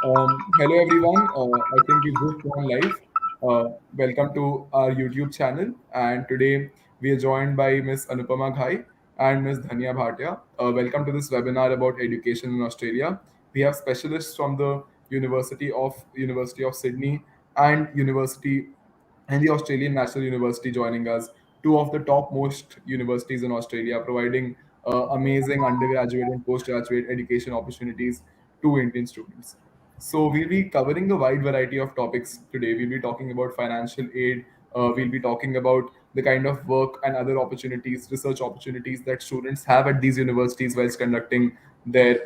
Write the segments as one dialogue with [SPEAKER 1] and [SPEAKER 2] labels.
[SPEAKER 1] Hello everyone. I think we've just gone live. Welcome to our YouTube channel. And today we are joined by Miss Anupama Ghai and Miss Dhanya Bhatia. Welcome to this webinar about education in Australia. We have specialists from the University of Sydney and the Australian National University joining us, two of the top most universities in Australia, providing amazing undergraduate and postgraduate education opportunities to Indian students. So we'll be covering a wide variety of topics today. We'll be talking about financial aid. We'll be talking about the kind of work and other opportunities, research opportunities that students have at these universities whilst conducting their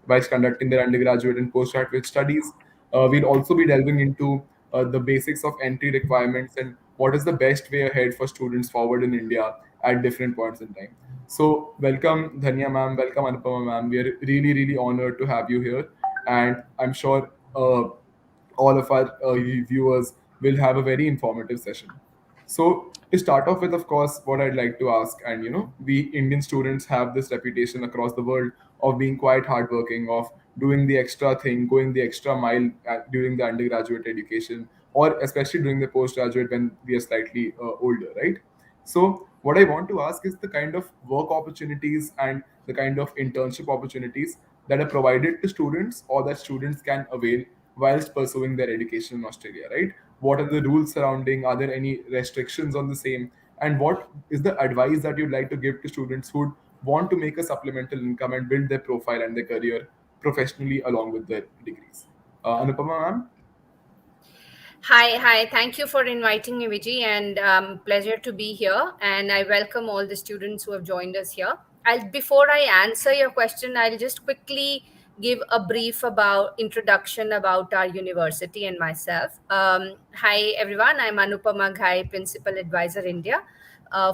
[SPEAKER 1] undergraduate and postgraduate studies. We'll also be delving into the basics of entry requirements and what is the best way ahead for students forward in India at different points in time. So, welcome Dhanya ma'am, welcome Anupama ma'am. We are really, really honored to have you here, and I'm sure all of our viewers will have a very informative session. So to start off with, of course, what I'd like to ask, and we Indian students have this reputation across the world of being quite hardworking, of doing the extra thing, going the extra mile during the undergraduate education, or especially during the postgraduate when we are slightly older, right? So what I want to ask is the kind of work opportunities and the kind of internship opportunities that are provided to students or that students can avail whilst pursuing their education in Australia, right? What are the rules surrounding? Are there any restrictions on the same? And what is the advice that you'd like to give to students who want to make a supplemental income and build their profile and their career professionally along with their degrees? Anupama, ma'am?
[SPEAKER 2] Hi. Thank you for inviting me, Vijay, and pleasure to be here. And I welcome all the students who have joined us here. Before I answer your question, I'll just quickly give a brief about introduction about our university and myself. Hi, everyone. I'm Anupama Ghai, Principal Advisor India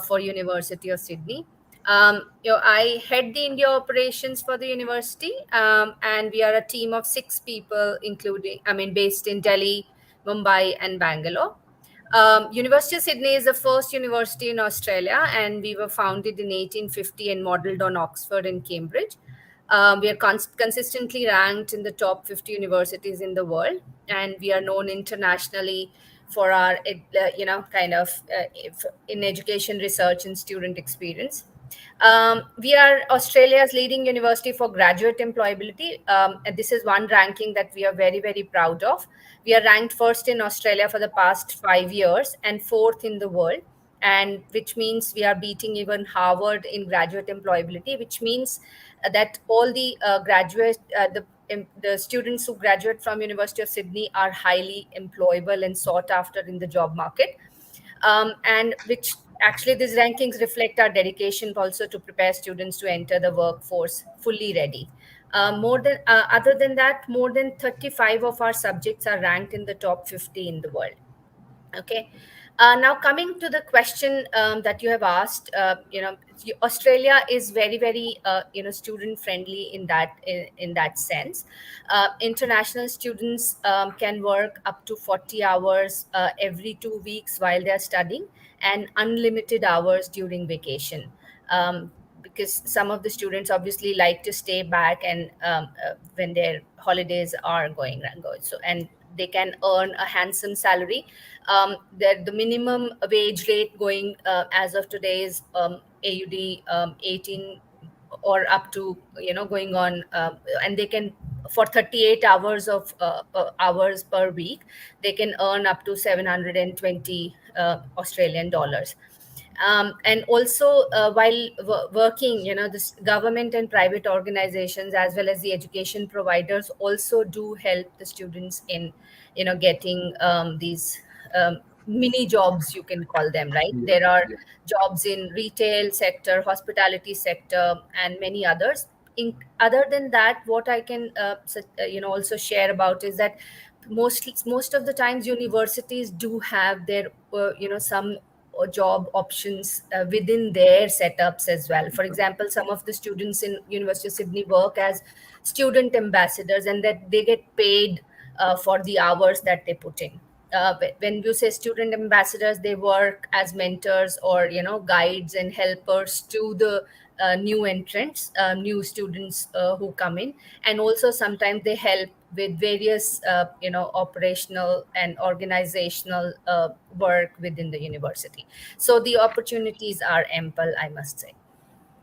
[SPEAKER 2] for University of Sydney. I head the India operations for the university, and we are a team of 6 people, based in Delhi, Mumbai, and Bangalore. University of Sydney is the first university in Australia, and we were founded in 1850 and modeled on Oxford and Cambridge. We are consistently ranked in the top 50 universities in the world, and we are known internationally for our, in education, research, and student experience. We are Australia's leading university for graduate employability. And this is one ranking that we are very, very proud of. We are ranked first in Australia for the past 5 years and fourth in the world, and which means we are beating even Harvard in graduate employability, which means that all the the students who graduate from University of Sydney are highly employable and sought after in the job market, and which actually these rankings reflect our dedication also to prepare students to enter the workforce fully ready. More than Other than that, more than 35 of our subjects are ranked in the top 50 in the world. Okay. Now coming to the question that you have asked, Australia is very, very, student friendly in that sense. International students can work up to 40 hours every 2 weeks while they are studying, and unlimited hours during vacation. Because some of the students obviously like to stay back and when their holidays are so, and they can earn a handsome salary. The minimum wage rate going as of today is AUD 18, or up to, going on, and they can, for 38 hours of hours per week, they can earn up to 720 Australian dollars. And also, while working, this government and private organizations as well as the education providers also do help the students in, getting these mini jobs, you can call them, right?
[SPEAKER 1] Yeah,
[SPEAKER 2] There are
[SPEAKER 1] yeah.
[SPEAKER 2] jobs in retail sector, hospitality sector, and many others. Other than that, what I can also share about is that most of the times universities do have their some job options within their setups as well. For example, some of the students in University of Sydney work as student ambassadors, and that they get paid for the hours that they put in. When you say student ambassadors, they work as mentors or guides and helpers to the new entrants, new students who come in, and also sometimes they help with various operational and organizational work within the university. So the opportunities are ample, I must say.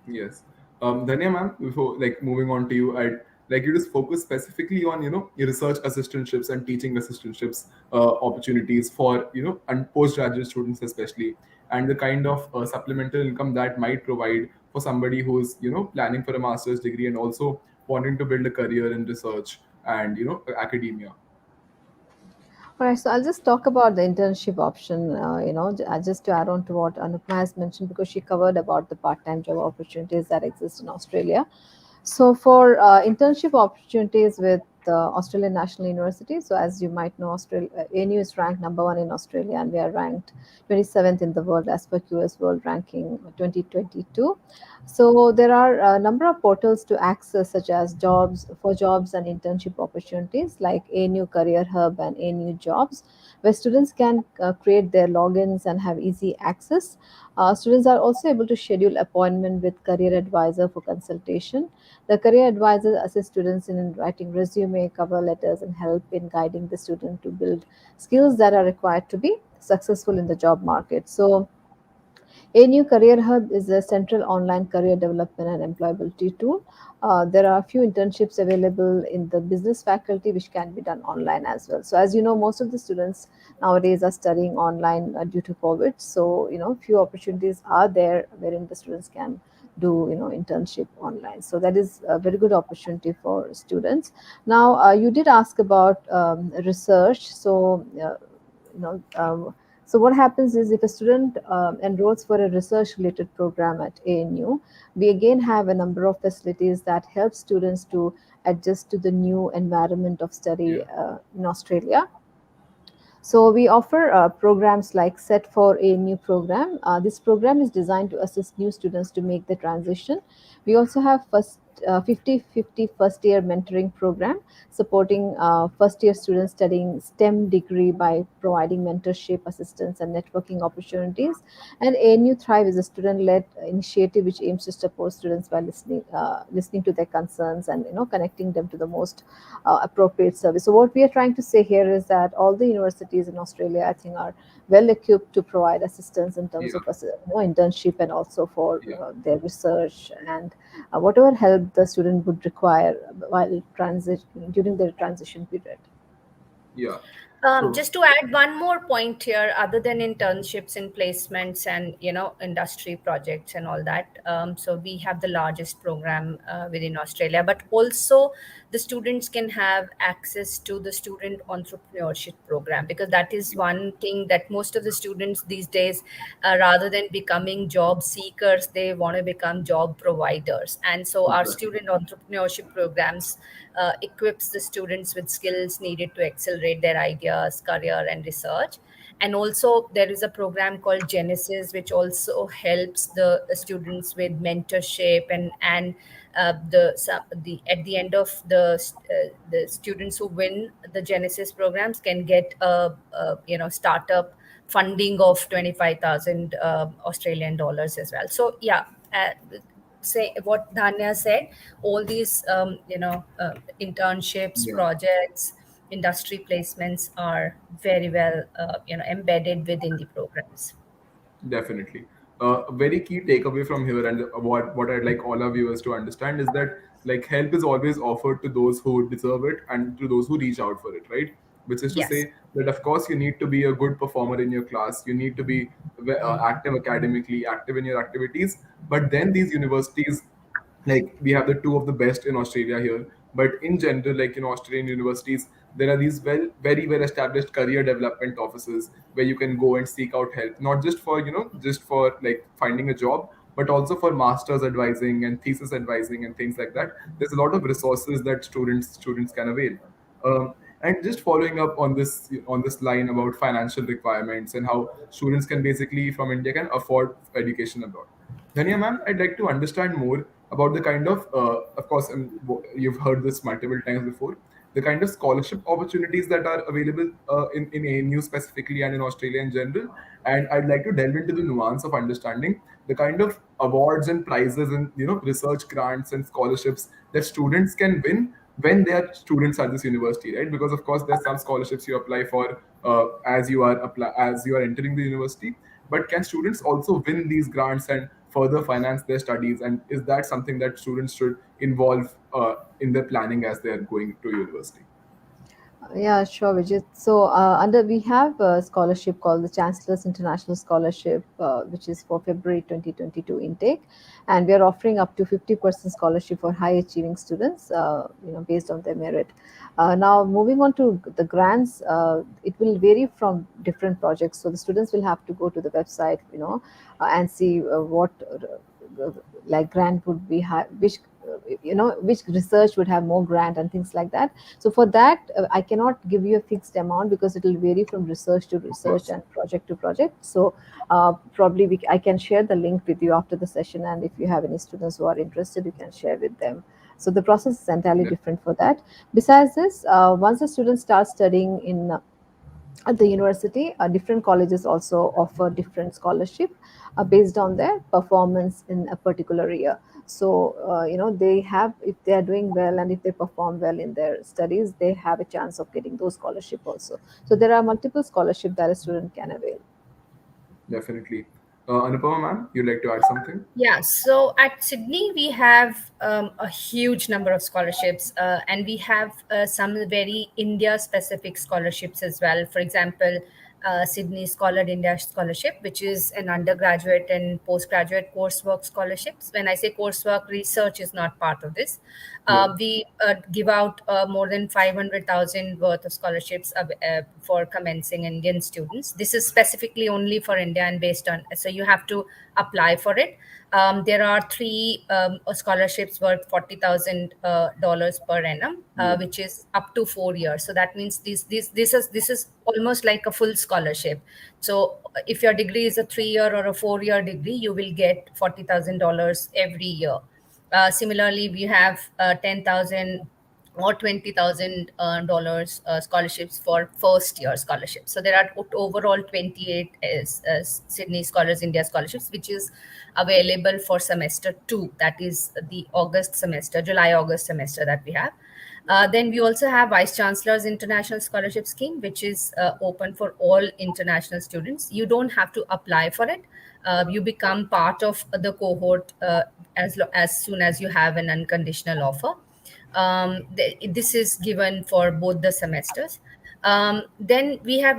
[SPEAKER 1] Yes. Dhanya ma'am, before like moving on to you, I'd like you to focus specifically on, your research assistantships and teaching assistantships opportunities for, and postgraduate students especially, and the kind of supplemental income that might provide for somebody who's, planning for a master's degree and also wanting to build a career in research and, academia.
[SPEAKER 3] All right, so I'll just talk about the internship option, just to add on to what Anupma has mentioned, because she covered about the part-time job opportunities that exist in Australia. So for internship opportunities with Australian National University, so as you might know, Australia, ANU is ranked number one in Australia, and we are ranked 27th in the world as per QS World Ranking 2022. So there are a number of portals to access, such as jobs and internship opportunities, like ANU Career Hub and ANU Jobs, where students can create their logins and have easy access. Students are also able to schedule appointment with career advisor for consultation. The career advisor assists students in writing resume, cover letters, and help in guiding the student to build skills that are required to be successful in the job market. So a new career hub is a central online career development and employability tool. There are a few internships available in the business faculty, which can be done online as well. So, as you know, most of the students nowadays are studying online due to COVID. So, few opportunities are there wherein the students can do internship online. So that is a very good opportunity for students. Now, you did ask about research. So. You know. So what happens is, if a student enrolls for a research-related program at ANU, we again have a number of facilities that help students to adjust to the new environment of study
[SPEAKER 1] Yeah.
[SPEAKER 3] in Australia. So we offer programs like Set for a New program. This program is designed to assist new students to make the transition. We also have 50-50 first year mentoring program, supporting first year students studying STEM degree by providing mentorship, assistance, and networking opportunities. And ANU Thrive is a student led initiative which aims to support students by listening to their concerns and connecting them to the most appropriate service. So what we are trying to say here is that all the universities in Australia, I think, are well equipped to provide assistance in terms
[SPEAKER 1] Yeah.
[SPEAKER 3] of internship, and also for
[SPEAKER 1] Yeah.
[SPEAKER 3] their research and whatever help the student would require while transit during their transition period.
[SPEAKER 1] Yeah. So
[SPEAKER 2] Just to add one more point here, other than internships and placements and industry projects and all that, so we have the largest program within Australia, but also the students can have access to the student entrepreneurship program, because that is one thing that most of the students these days, rather than becoming job seekers, they want to become job providers. And so our
[SPEAKER 1] exactly.
[SPEAKER 2] student entrepreneurship programs equips the students with skills needed to accelerate their ideas, career, and research. And also, there is a program called Genesis, which also helps the students with mentorship and the at the end of the students who win the Genesis programs can get a startup funding of 25,000 Australian dollars as well. So yeah, say what Dhanya said, all these internships,
[SPEAKER 1] Yeah.
[SPEAKER 2] projects, industry placements are very well embedded within the programs.
[SPEAKER 1] Definitely. A very key takeaway from here, and what I'd like all our viewers to understand is that like help is always offered to those who deserve it and to those who reach out for it, right? Which is to
[SPEAKER 2] Yes.
[SPEAKER 1] say that of course you need to be a good performer in your class, you need to be active academically, active in your activities, but then these universities, like we have the two of the best in Australia here. But in general, like in Australian universities, there are these very well established career development offices where you can go and seek out help, not just for just for like finding a job, but also for masters advising and thesis advising and things like that. There's a lot of resources that students can avail. And just following up on this line about financial requirements and how students can basically from India can afford education abroad. Dhania ma'am, I'd like to understand more about the kind of course, and you've heard this multiple times before, the kind of scholarship opportunities that are available in ANU specifically and in Australia in general. And I'd like to delve into the nuance of understanding the kind of awards and prizes and research grants and scholarships that students can win when they are students at this university, right? Because of course there's some scholarships you apply for as you are entering the university, but can students also win these grants and further finance their studies? And is that something that students should involve in their planning as they are going to university?
[SPEAKER 3] Yeah, sure, Vijay. So, under we have a scholarship called the Chancellors International Scholarship, which is for February 2022 intake, and we are offering up to 50% scholarship for high achieving students, based on their merit. Now, moving on to the grants, it will vary from different projects. So, the students will have to go to the website, and see what like grant would be high, which which research would have more grant and things like that. So for that, I cannot give you a fixed amount because it will vary from research to
[SPEAKER 1] Of
[SPEAKER 3] research
[SPEAKER 1] course.
[SPEAKER 3] and project to project. So probably I can share the link with you after the session, and if you have any students who are interested, you can share with them. So the process is entirely
[SPEAKER 1] Yeah.
[SPEAKER 3] different for that. Besides this, once a student starts studying in at the university, different colleges also offer different scholarship based on their performance in a particular year. So they have, if they are doing well and if they perform well in their studies, they have a chance of getting those scholarship also. So there are multiple scholarship that a student can avail.
[SPEAKER 1] Definitely. Anupama, ma'am, you'd like to add something?
[SPEAKER 2] Yeah, so at Sydney, we have a huge number of scholarships, and we have some very India specific scholarships as well. For example, Sydney Scholar India Scholarship, which is an undergraduate and postgraduate coursework scholarships. When I say coursework, research is not part of this.
[SPEAKER 1] Yeah.
[SPEAKER 2] We give out more than 500,000 worth of scholarships for commencing Indian students. This is specifically only for India and based on, so you have to apply for it. There are three scholarships worth $40,000 per annum,
[SPEAKER 1] Yeah.
[SPEAKER 2] which is up to 4 years. So that means this is almost like a full scholarship. So if your degree is a 3 year or a 4 year degree, you will get $40,000 every year. Similarly, we have 10,000 or $20,000 scholarships for first year scholarships. So there are overall 28 Sydney Scholars India scholarships, which is available for semester two. That is the August semester, July August semester that we have. Then we also have Vice Chancellor's International Scholarship Scheme, which is open for all international students. You don't have to apply for it. You become part of the cohort as soon as you have an unconditional offer. This is given for both the semesters. Then we have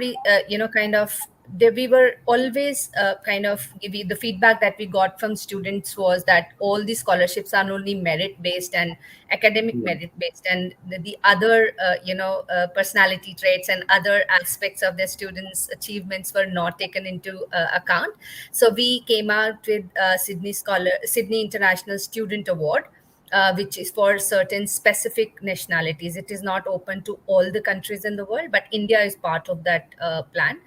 [SPEAKER 2] kind of we were always kind of giving the feedback that we got from students was that all the scholarships are only merit based and academic
[SPEAKER 1] Yeah.
[SPEAKER 2] merit based, and the other personality traits and other aspects of their students achievements were not taken into account. So we came out with Sydney International Student Award, which is for certain specific nationalities. It is not open to all the countries in the world, but India is part of that plan.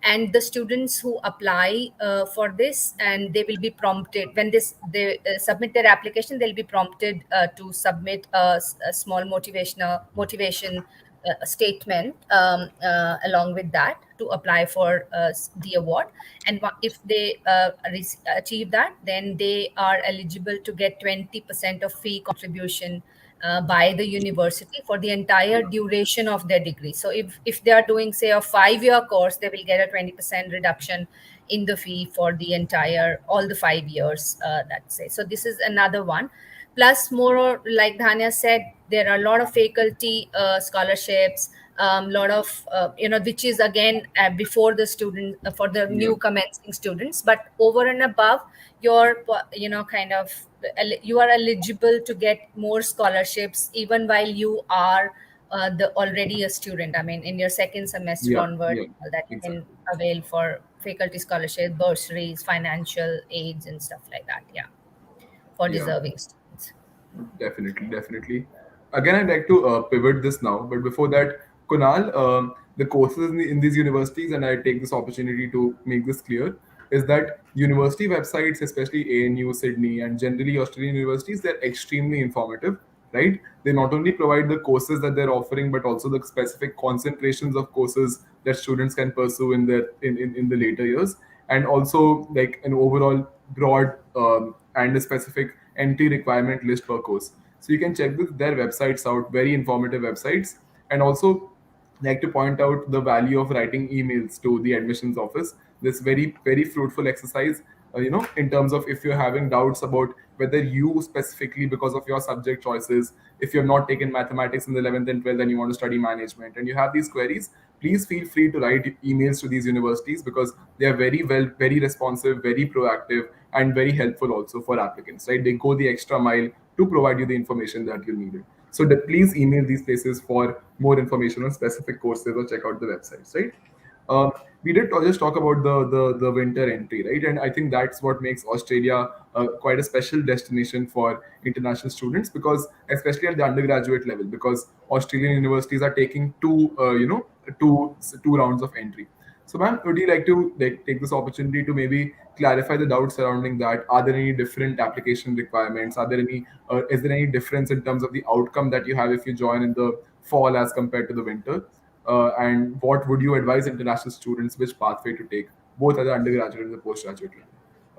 [SPEAKER 2] And the students who apply for this, and they will be prompted when they submit their application, they'll be prompted to submit a small motivation statement along with that to apply for the award. And if they achieve that, then they are eligible to get 20% of fee contribution by the university for the entire duration of their degree. So if they are doing, say, a 5 year course, they will get a 20% reduction in the fee for the entire all the 5 years. That say. So this is another one. Plus, more like Dhanya said, there are a lot of faculty scholarships, lot of which is again before the student for the
[SPEAKER 1] Yeah.
[SPEAKER 2] new commencing students, but over and above your kind of you are eligible to get more scholarships even while you are the already a student. I mean, in your second semester
[SPEAKER 1] Yeah.
[SPEAKER 2] onward,
[SPEAKER 1] Yeah.
[SPEAKER 2] that you can
[SPEAKER 1] Exactly.
[SPEAKER 2] avail for faculty scholarships, bursaries, financial aids, and stuff like that. Yeah, for
[SPEAKER 1] Yeah.
[SPEAKER 2] deserving students.
[SPEAKER 1] Definitely, definitely. Again, I'd like to pivot this now, but before that, Kunal, the courses in these universities, and I take this opportunity to make this clear, is that university websites, especially ANU, Sydney, and generally Australian universities, they're extremely informative. right? They not only provide the courses that they're offering, but also the specific concentrations of courses that students can pursue in in the later years, and also like an overall broad and a specific entry requirement list per course. So you can check their websites out, very informative websites. And also like to point out the value of writing emails to the admissions office. This very fruitful exercise, in terms of if you're having doubts about whether you specifically, because of your subject choices, if you've not taken mathematics in the 11th and 12th and you want to study management and you have these queries, please feel free to write emails to these universities, because they are very responsive, very proactive, and very helpful also for applicants, right? They go the extra mile to provide you the information that you needed. So please email these places for more information on specific courses, or check out the websites, right? Um, we did just talk about the winter entry, right? And I think that's what makes Australia quite a special destination for international students, because especially at the undergraduate level, because Australian universities are taking two rounds of entry. So, ma'am, would you like to take this opportunity to maybe clarify the doubts surrounding that? Are there any different application requirements? Are there any is there any difference in terms of the outcome that you have if you join in the fall as compared to the winter? And what would you advise international students which pathway to take, both at the undergraduate and the postgraduate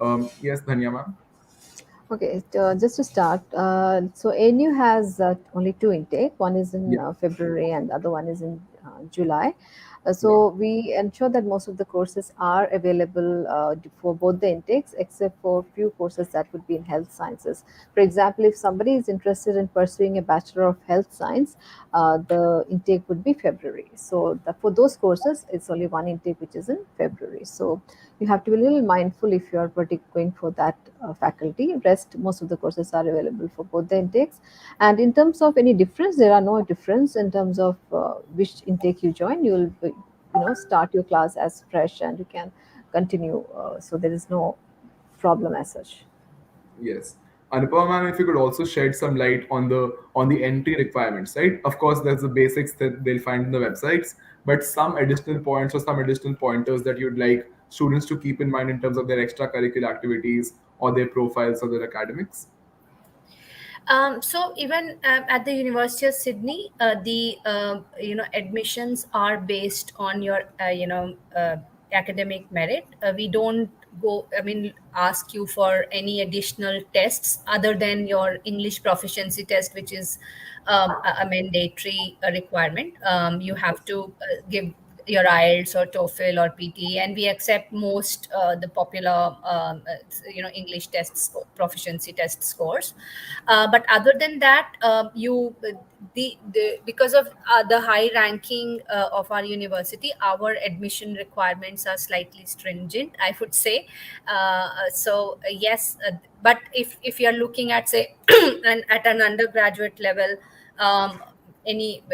[SPEAKER 1] level? Yes, Dhanya ma'am.
[SPEAKER 3] Okay, just to start, so ANU has only two intake. One is in
[SPEAKER 1] Yeah,
[SPEAKER 3] February and the other one is in July.
[SPEAKER 1] right.
[SPEAKER 3] So we ensure that most of the courses are available for both the intakes, except for few courses that would be in health sciences. For example, if somebody is interested in pursuing a Bachelor of Health Science, the intake would be February. So for those courses, it's only one intake which is in February. So you have to be a little mindful if you are going for that faculty. Rest, most of the courses are available for both the intakes. And in terms of any difference, there are no difference in terms of which intake you join. You will start your class as fresh and you can continue. So there is no problem as such.
[SPEAKER 1] Yes. Anupama ma'am, if you could also shed some light on the entry requirements, right? Of course, there's the basics that they'll find in the websites, but some additional points or some additional pointers that you'd like students to keep in mind in terms of their extracurricular activities or their profiles or their academics.
[SPEAKER 2] So even at the University of Sydney, the admissions are based on your academic merit. We don't go. I mean, ask you for any additional tests other than your English proficiency test, which is a mandatory requirement. You have to give your IELTS or TOEFL or PT, and we accept most the popular English proficiency test scores. But other than that, the because of the high ranking of our university, our admission requirements are slightly stringent, I would say. Yes, but if you're looking at, say, at an undergraduate level, um, any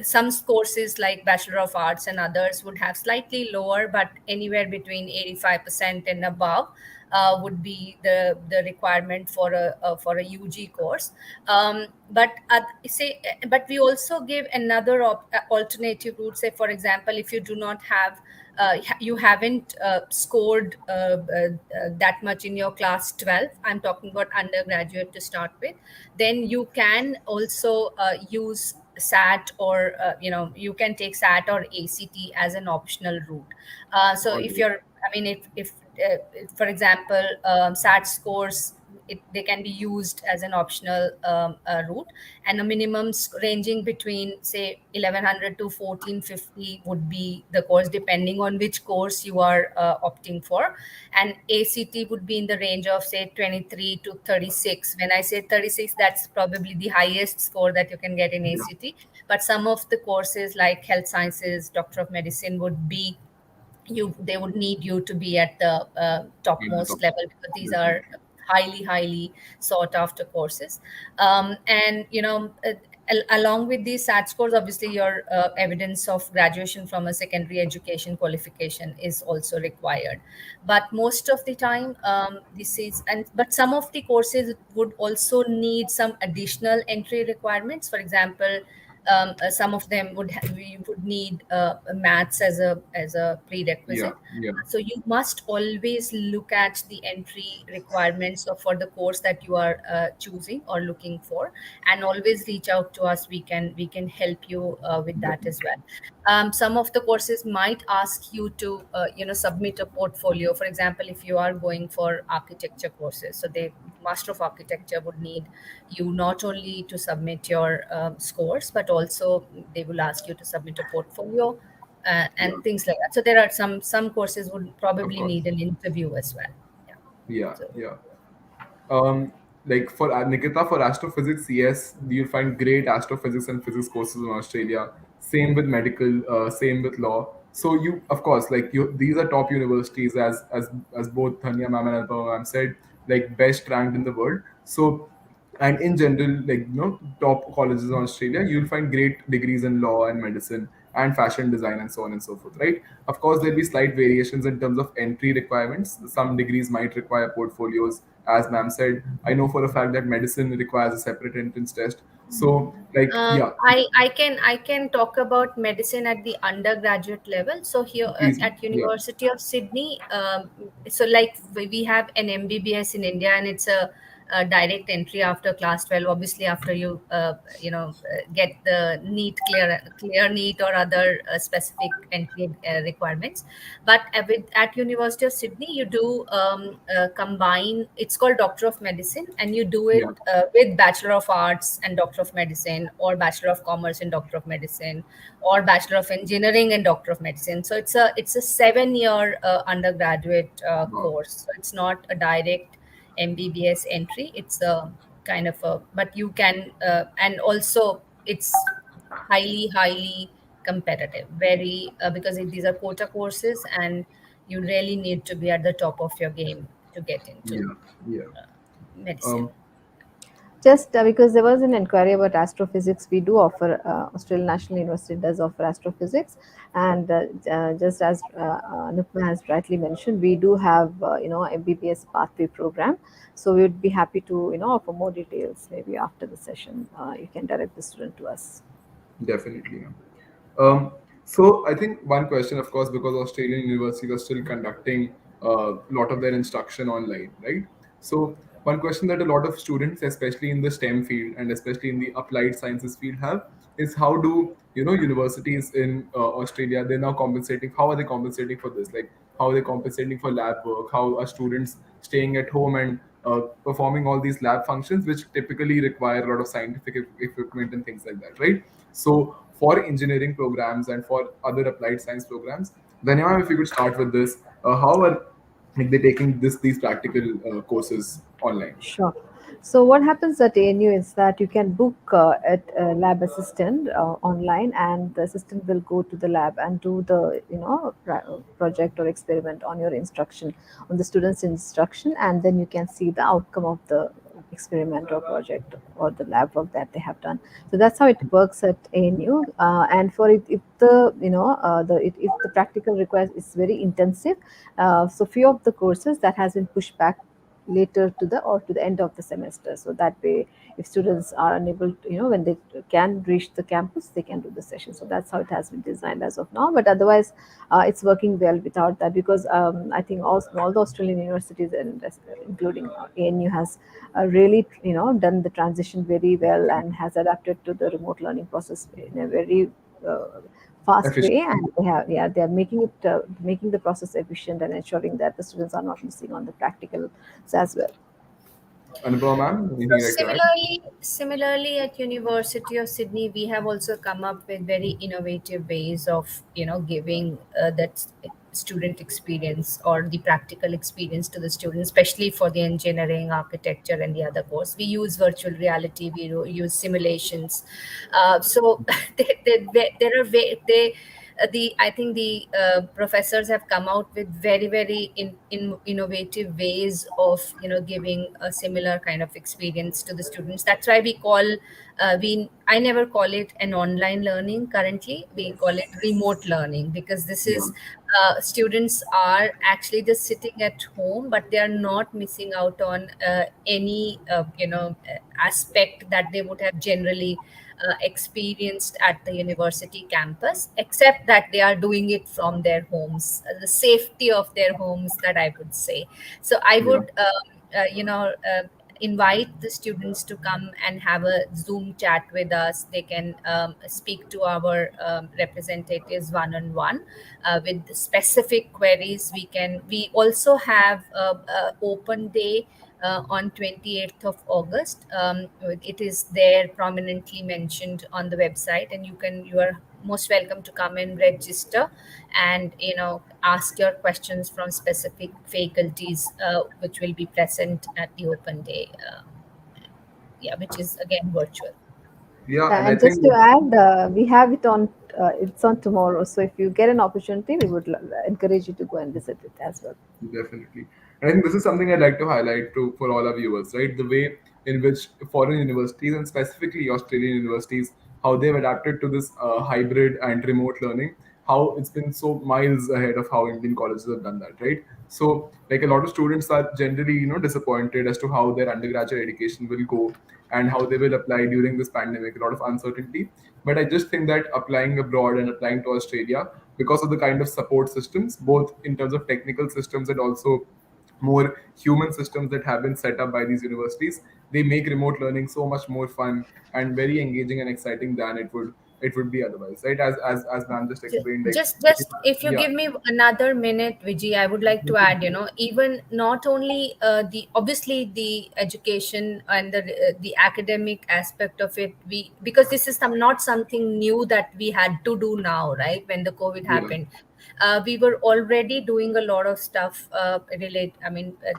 [SPEAKER 2] some courses like Bachelor of Arts and others would have slightly lower, but anywhere between 85% and above would be the requirement for a UG course. But we also give another alternative route. Say, for example, if you do not have you haven't scored that much in your class 12, I'm talking about undergraduate to start with, then you can also use SAT, or you can take SAT or ACT as an optional route. So
[SPEAKER 1] All
[SPEAKER 2] if
[SPEAKER 1] right.
[SPEAKER 2] you're, I mean, if for example, SAT scores, they can be used as an optional route, and a minimum ranging between, say, 1100 to 1450 would be the course, depending on which course you are opting for. And ACT would be in the range of, say, 23 to 36. When I say 36, that's probably the highest score that you can get in
[SPEAKER 1] Yeah.
[SPEAKER 2] ACT. But some of the courses like health sciences, doctor of medicine, would be, they would need you to be at the
[SPEAKER 1] In the
[SPEAKER 2] topmost
[SPEAKER 1] top.
[SPEAKER 2] level, because these are
[SPEAKER 1] Definitely.
[SPEAKER 2] highly sought after courses. And along with these SAT scores, obviously your evidence of graduation from a secondary education qualification is also required. But most of the time, this is and but some of the courses would also need some additional entry requirements. For example, Some of them we would need maths as a
[SPEAKER 1] Yeah,
[SPEAKER 2] prerequisite.
[SPEAKER 1] yeah,
[SPEAKER 2] So you must always look at the entry requirements for the course that you are choosing or looking for, and always reach out to us. We can help you with that as
[SPEAKER 1] definitely.
[SPEAKER 2] well. Some of the courses might ask you to submit a portfolio. For example, if you are going for architecture courses, so the Master of Architecture would need you not only to submit your scores, but also they will ask you to submit a portfolio
[SPEAKER 1] Yeah,
[SPEAKER 2] and things like that. So there are some courses would
[SPEAKER 1] of
[SPEAKER 2] probably
[SPEAKER 1] course.
[SPEAKER 2] need an interview as well. Yeah.
[SPEAKER 1] Yeah,
[SPEAKER 2] So
[SPEAKER 1] yeah. Like for Nikita, for astrophysics, yes, you'll find great astrophysics and physics courses in Australia. Same with medical, same with law. So you, of course, like you, these are top universities, as both Thanya ma'am and Alpa ma'am said, like best ranked in the world. So, and in general, like top colleges in Australia, you'll find great degrees in law and medicine and fashion design and so on and so forth, right? Of course, there'll be slight variations in terms of entry requirements. Some degrees might require portfolios, as ma'am said. I know for a fact that medicine requires a separate entrance test. So, like, yeah,
[SPEAKER 2] I can talk about medicine at the undergraduate level. So here
[SPEAKER 1] please,
[SPEAKER 2] at
[SPEAKER 1] yeah,
[SPEAKER 2] University of Sydney, so like we have an MBBS in India, and it's a direct entry after class 12. Obviously, after you get the clear NEET or other specific entry requirements. But at University of Sydney, you do combine. It's called Doctor of Medicine, and you do it
[SPEAKER 1] yeah,
[SPEAKER 2] with Bachelor of Arts and Doctor of Medicine, or Bachelor of Commerce and Doctor of Medicine, or Bachelor of Engineering and Doctor of Medicine. So it's a 7 year undergraduate
[SPEAKER 1] wow,
[SPEAKER 2] course. So it's not a direct MBBS entry. It's a kind of a, but you can, and also it's highly competitive, very because these are quota courses, and you really need to be at the top of your game to get into
[SPEAKER 1] yeah, yeah.
[SPEAKER 2] medicine.
[SPEAKER 1] Um,
[SPEAKER 3] Just because there was an inquiry about astrophysics, we do offer, Australian National University does offer astrophysics, and just as Nupma has rightly mentioned, we do have MBBS pathway program. So we would be happy to offer more details maybe after the session. You can direct the student to us.
[SPEAKER 1] Definitely. Yeah. So I think one question, of course, because Australian universities are still conducting a lot of their instruction online, right? So one question that a lot of students, especially in the STEM field and especially in the applied sciences field, have is how do universities in Australia, they're now compensating? How are they compensating for this? Like how are they compensating for lab work? How are students staying at home and performing all these lab functions, which typically require a lot of scientific equipment and things like that, right? So for engineering programs and for other applied science programs, then if you could start with this, how are like they taking these practical courses online?
[SPEAKER 3] Sure. So what happens at ANU is that you can book at a lab assistant online, and the assistant will go to the lab and do the project or experiment on your instruction, on the student's instruction, and then you can see the outcome of the experiment or project or the lab work that they have done. So that's how it works at ANU. And for it, if the if the practical requires is very intensive, so few of the courses that has been pushed back later to the end of the semester, so that way if students are unable to, when they can reach the campus, they can do the session. So that's how it has been designed as of now, but otherwise it's working well without that, because I think all the Australian universities, and including ANU, has really done the transition very well and has adapted to the remote learning process in a very uh, fast way,
[SPEAKER 1] Efficient.
[SPEAKER 3] and they are making the process efficient and ensuring that the students are not missing on the practical as well.
[SPEAKER 1] Anubhav, ma'am,
[SPEAKER 2] So
[SPEAKER 1] anything like to add?
[SPEAKER 2] similarly, at University of Sydney, we have also come up with very innovative ways of giving that student experience or the practical experience to the students, especially for the engineering, architecture, and the other course. We use virtual reality, we use simulations. So there are they the I think the professors have come out with very in innovative ways of giving a similar kind of experience to the students. That's why we call we I never call it an online learning. Currently we call it remote learning, because this
[SPEAKER 1] Yeah,
[SPEAKER 2] is students are actually just sitting at home, but they are not missing out on any aspect that they would have generally experienced at the university campus, except that they are doing it from their homes, the safety of their homes, that I would say. So I
[SPEAKER 1] Yeah.
[SPEAKER 2] would, invite the students to come and have a Zoom chat with us. They can speak to our representatives one on one with specific queries. We also have a open day on 28th of August. It is there prominently mentioned on the website, and you are most welcome to come and register and ask your questions from specific faculties which will be present at the open day, yeah, which is again virtual.
[SPEAKER 1] Yeah, and I
[SPEAKER 3] And
[SPEAKER 1] think
[SPEAKER 3] just to add, we have it on. It's on tomorrow. So if you get an opportunity, we would encourage you to go and visit it as well.
[SPEAKER 1] definitely. And I think this is something I'd like to highlight to for all our viewers, right? The way in which foreign universities and specifically Australian universities, how they've adapted to this hybrid and remote learning, how it's been so miles ahead of how Indian colleges have done that, right? So, like a lot of students are generally, disappointed as to how their undergraduate education will go and how they will apply during this pandemic. A lot of uncertainty. But I just think that applying abroad and applying to Australia, because of the kind of support systems, both in terms of technical systems and also more human systems that have been set up by these universities, they make remote learning so much more fun and very engaging and exciting than it would be otherwise, right? As ma'am just explained, like
[SPEAKER 2] Just if you
[SPEAKER 1] yeah,
[SPEAKER 2] give me another minute, Vijay, I would like to add, even not only the obviously the education and the academic aspect of it, we because this is not something new that we had to do now, right? When the COVID
[SPEAKER 1] yeah,
[SPEAKER 2] happened, we were already doing a lot of stuff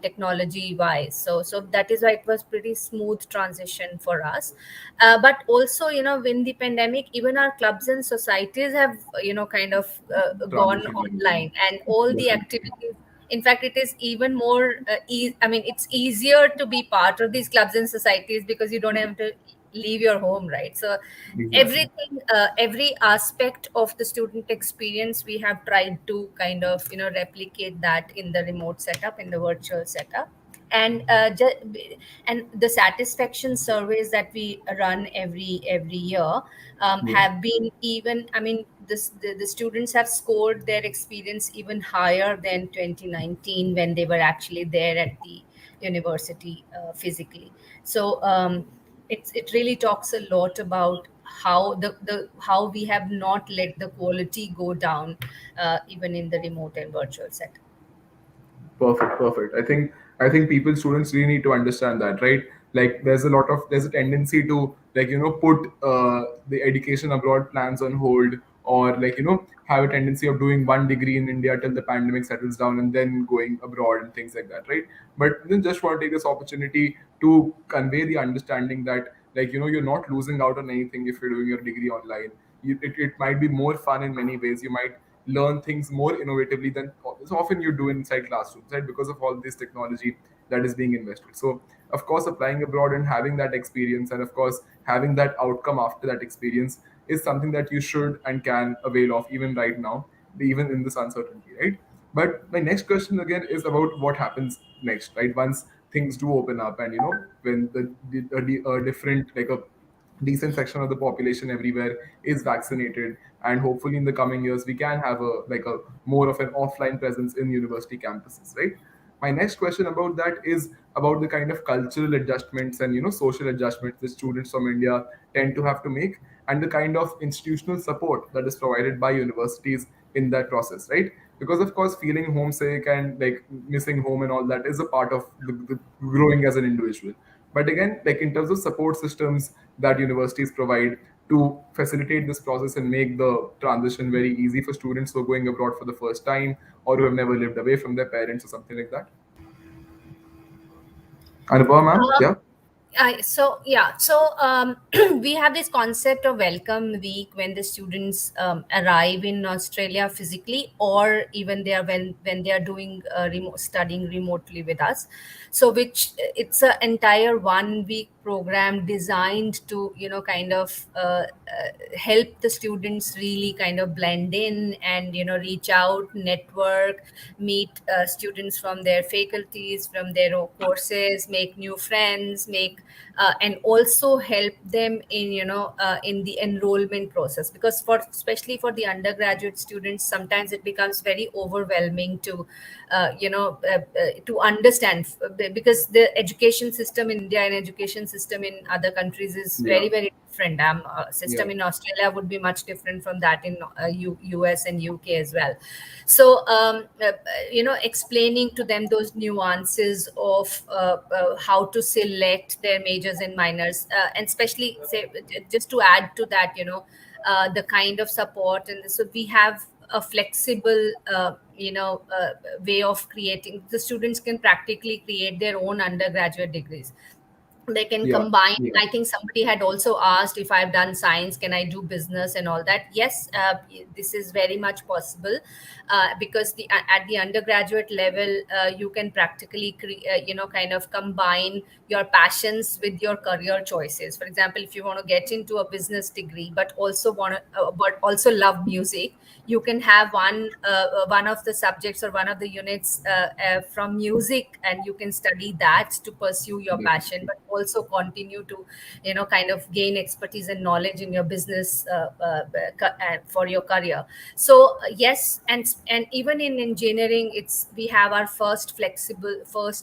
[SPEAKER 2] technology wise. So that is why it was pretty smooth transition for us. But also, when the pandemic, even our clubs and societies have kind of gone
[SPEAKER 1] transition into
[SPEAKER 2] online, and all the
[SPEAKER 1] definitely,
[SPEAKER 2] activities. In fact, it is even more it's easier to be part of these clubs and societies because you don't have to leave your home, right? So
[SPEAKER 1] exactly,
[SPEAKER 2] everything, every aspect of the student experience, we have tried to kind of replicate that in the remote setup, in the virtual setup. And and the satisfaction surveys that we run every year
[SPEAKER 1] yeah,
[SPEAKER 2] have been, even the students have scored their experience even higher than 2019 when they were actually there at the university physically. So it really talks a lot about how how we have not let the quality go down even in the remote and virtual setup.
[SPEAKER 1] perfect, perfect. I think people, students really need to understand that, right? Like there's a tendency to, like, put the education abroad plans on hold, or like, have a tendency of doing one degree in India till the pandemic settles down and then going abroad and things like that, right? But then just want to take this opportunity to convey the understanding that, like, you're not losing out on anything if you're doing your degree online. It might be more fun in many ways. You might learn things more innovatively than so often you do inside classrooms, right? Because of all this technology that is being invested. So, of course, applying abroad and having that experience, and of course, having that outcome after that experience is something that you should and can avail of even right now, even in this uncertainty, right? But my next question again is about what happens next, right? Once things do open up, and when a different, like a decent section of the population everywhere is vaccinated, and hopefully in the coming years we can have a more of an offline presence in university campuses, right? My next question about that is about the kind of cultural adjustments and social adjustments that students from India tend to have to make, and the kind of institutional support that is provided by universities in that process, right? Because of course feeling homesick and like missing home and all that is a part of the growing as an individual. But again, like in terms of support systems that universities provide to facilitate this process and make the transition very easy for students who are going abroad for the first time, or who have never lived away from their parents or something like that. Anupama, ma'am?
[SPEAKER 2] Uh,
[SPEAKER 1] Yeah.
[SPEAKER 2] so yeah, so we have this concept of welcome week when the students arrive in Australia physically, or even they are when they are doing studying remotely with us. So which it's an entire 1 week program designed to, kind of help the students really kind of blend in and, reach out, network, meet students from their faculties, from their courses, make new friends, make and also help them in, in the enrollment process, because for especially for the undergraduate students, sometimes it becomes very overwhelming to to understand, because the education system in India and education system in other countries is
[SPEAKER 1] Yeah,
[SPEAKER 2] very very different. System
[SPEAKER 1] yeah,
[SPEAKER 2] in Australia would be much different from that in US and UK as well. So explaining to them those nuances of how to select their majors and minors, and especially say, just to add to that, the kind of support, and so we have a flexible way of creating. The students can practically create their own undergraduate degrees. They can
[SPEAKER 1] yeah,
[SPEAKER 2] combine.
[SPEAKER 1] yeah,
[SPEAKER 2] I think somebody had also asked, if I've done science, can I do business and all that? Yes, this is very much possible, because at the undergraduate level, you can practically kind of combine your passions with your career choices. For example, if you want to get into a business degree but also but also love music, you can have one of the subjects or one of the units from music, and you can study that to pursue your passion,
[SPEAKER 1] definitely.
[SPEAKER 2] but also continue to, kind of gain expertise and knowledge in your business, for your career. So yes, and even in engineering, it's we have our first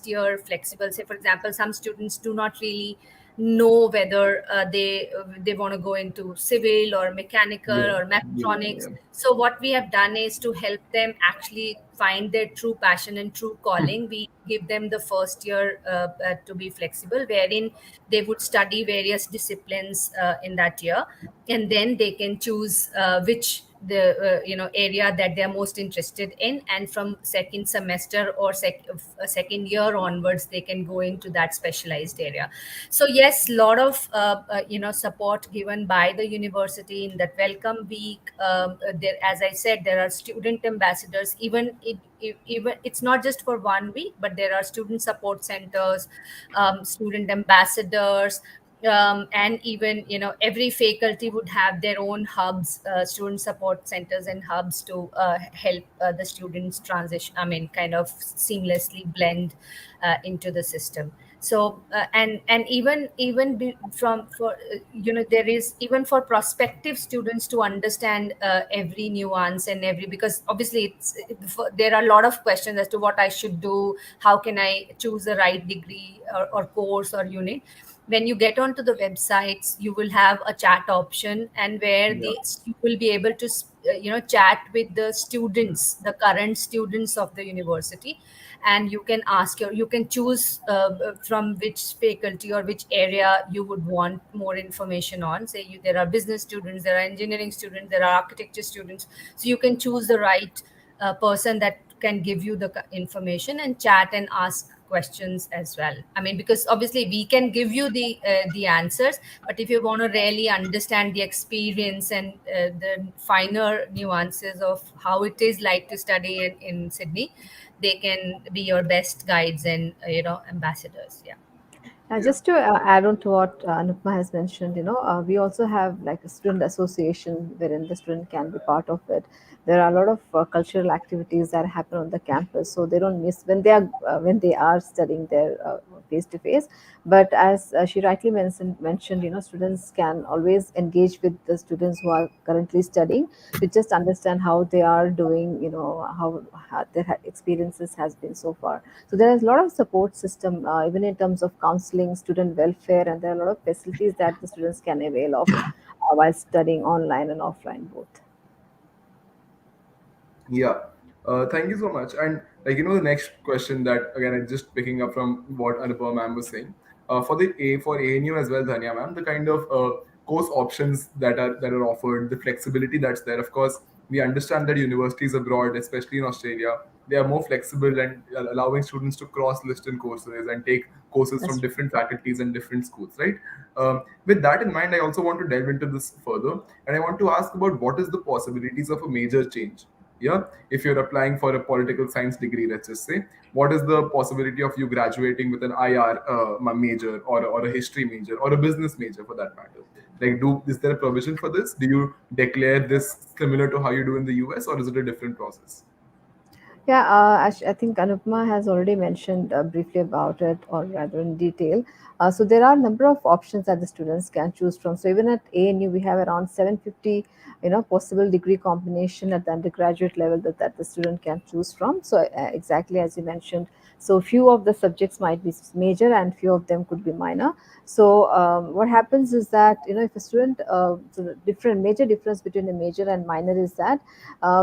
[SPEAKER 2] year flexible. Say for example, some students do not really know whether they want to go into civil or mechanical
[SPEAKER 1] Yeah,
[SPEAKER 2] or
[SPEAKER 1] yeah,
[SPEAKER 2] mechatronics.
[SPEAKER 1] yeah,
[SPEAKER 2] So what we have done is to help them actually find their true passion and true calling. We give them the first year to be flexible, wherein they would study various disciplines in that year, and then they can choose which the area that they're most interested in, and from second semester or second year onwards, they can go into that specialized area. So yes, lot of support given by the university in that welcome week. There, as I said, there are student ambassadors. Even it's not just for 1 week, but there are student support centers, student ambassadors, and even every faculty would have their own hubs, student support centers and hubs to help the students transition, I mean kind of seamlessly blend into the system. So and from for there is even for prospective students to understand every nuance and every, because obviously there are a lot of questions as to what I should do, how can I choose the right degree or course or unit. When you get onto the websites, you will have a chat option, and where
[SPEAKER 1] yeah.
[SPEAKER 2] you will be able to chat with the students, the current students of the university, and you can ask you can choose from which faculty or which area you would want more information on. Say there are business students, there are engineering students, there are architecture students, so you can choose the right person that can give you the information, and chat and ask questions as well. I mean, because obviously we can give you the answers, but if you want to really understand the experience and the finer nuances of how it is like to study in Sydney, they can be your best guides and ambassadors. Yeah.
[SPEAKER 1] Yeah.
[SPEAKER 3] Just to add on to what Anupma has mentioned, we also have like a student association wherein the student can be part of it. There are a lot of cultural activities that happen on the campus, so they don't miss when they are studying there face to face. But as she rightly mentioned, students can always engage with the students who are currently studying to just understand how they are doing, how their experiences has been so far. So there is a lot of support system, even in terms of counseling, student welfare, and there are a lot of facilities that the students can avail of while studying online and offline both.
[SPEAKER 1] Yeah. Thank you so much. And the next question that again, I'm just picking up from what Anupama ma'am was saying. For ANU as well, Dhanya ma'am, the kind of course options that are offered, the flexibility that's there. Of course, we understand that universities abroad, especially in Australia, they are more flexible and allowing students to cross list in courses and take courses from
[SPEAKER 3] That's
[SPEAKER 1] different faculties and different schools, right? With that in mind, I also want to delve into this further, and I want to ask about what is the possibilities of a major change. Yeah, if you're applying for a political science degree, let's just say, what is the possibility of you graduating with an IR major, or a history major, or a business major for that matter? Like, is there a provision for this? Do you declare this similar to how you do in the US, or is it a different process?
[SPEAKER 3] Yeah, I think Anupma has already mentioned briefly about it, or rather in detail. So there are a number of options that the students can choose from. So even at ANU, we have around 750, possible degree combination at the undergraduate level that the student can choose from. So exactly as you mentioned, so few of the subjects might be major and few of them could be minor. So what happens is that if a student, so the different major difference between a major and minor is that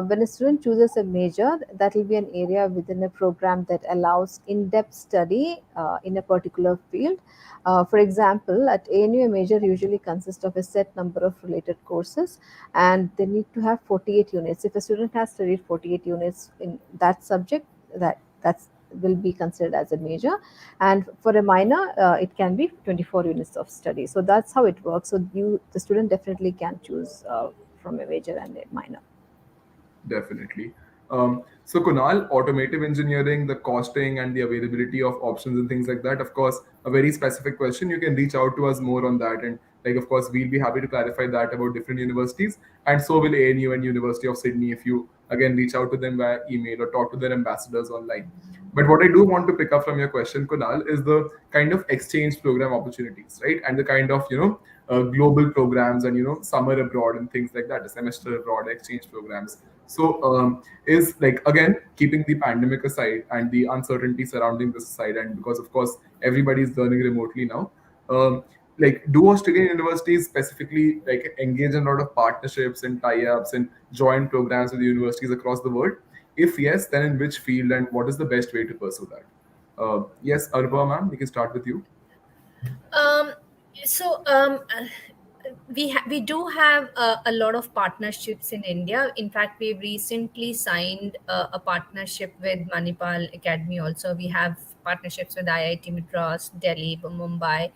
[SPEAKER 3] when a student chooses a major, that will be an area within a program that allows in-depth study in a particular field. For example, at ANU, a major usually consists of a set number of related courses, and they need to have 48 units. If a student has studied 48 units in that subject, that's will be considered as a major, and for a minor it can be 24 units of study. So that's how it works. So the student definitely can choose from a major and a minor.
[SPEAKER 1] Definitely. So Kunal, automotive engineering, the costing and the availability of options and things like that, of course, a very specific question. You can reach out to us more on that. And like, of course, we'll be happy to clarify that about different universities. And so will ANU and University of Sydney if you, again, reach out to them via email or talk to their ambassadors online. But what I do want to pick up from your question, Kunal, is the kind of exchange program opportunities, right? And the kind of, global programs and, summer abroad and things like that, the semester abroad exchange programs. So, is like, again, keeping the pandemic aside and the uncertainty surrounding this aside, and because of course everybody is learning remotely now, um, like, do Australian universities specifically like engage in a lot of partnerships and tie-ups and joint programs with universities across the world? If yes, then in which field and what is the best way to pursue that? Yes, Arba ma'am, we can start with you.
[SPEAKER 2] Um, so we do have a lot of partnerships in India. In fact, we've recently signed a partnership with Manipal Academy. Also, we have partnerships with IIT Madras, Delhi, Mumbai,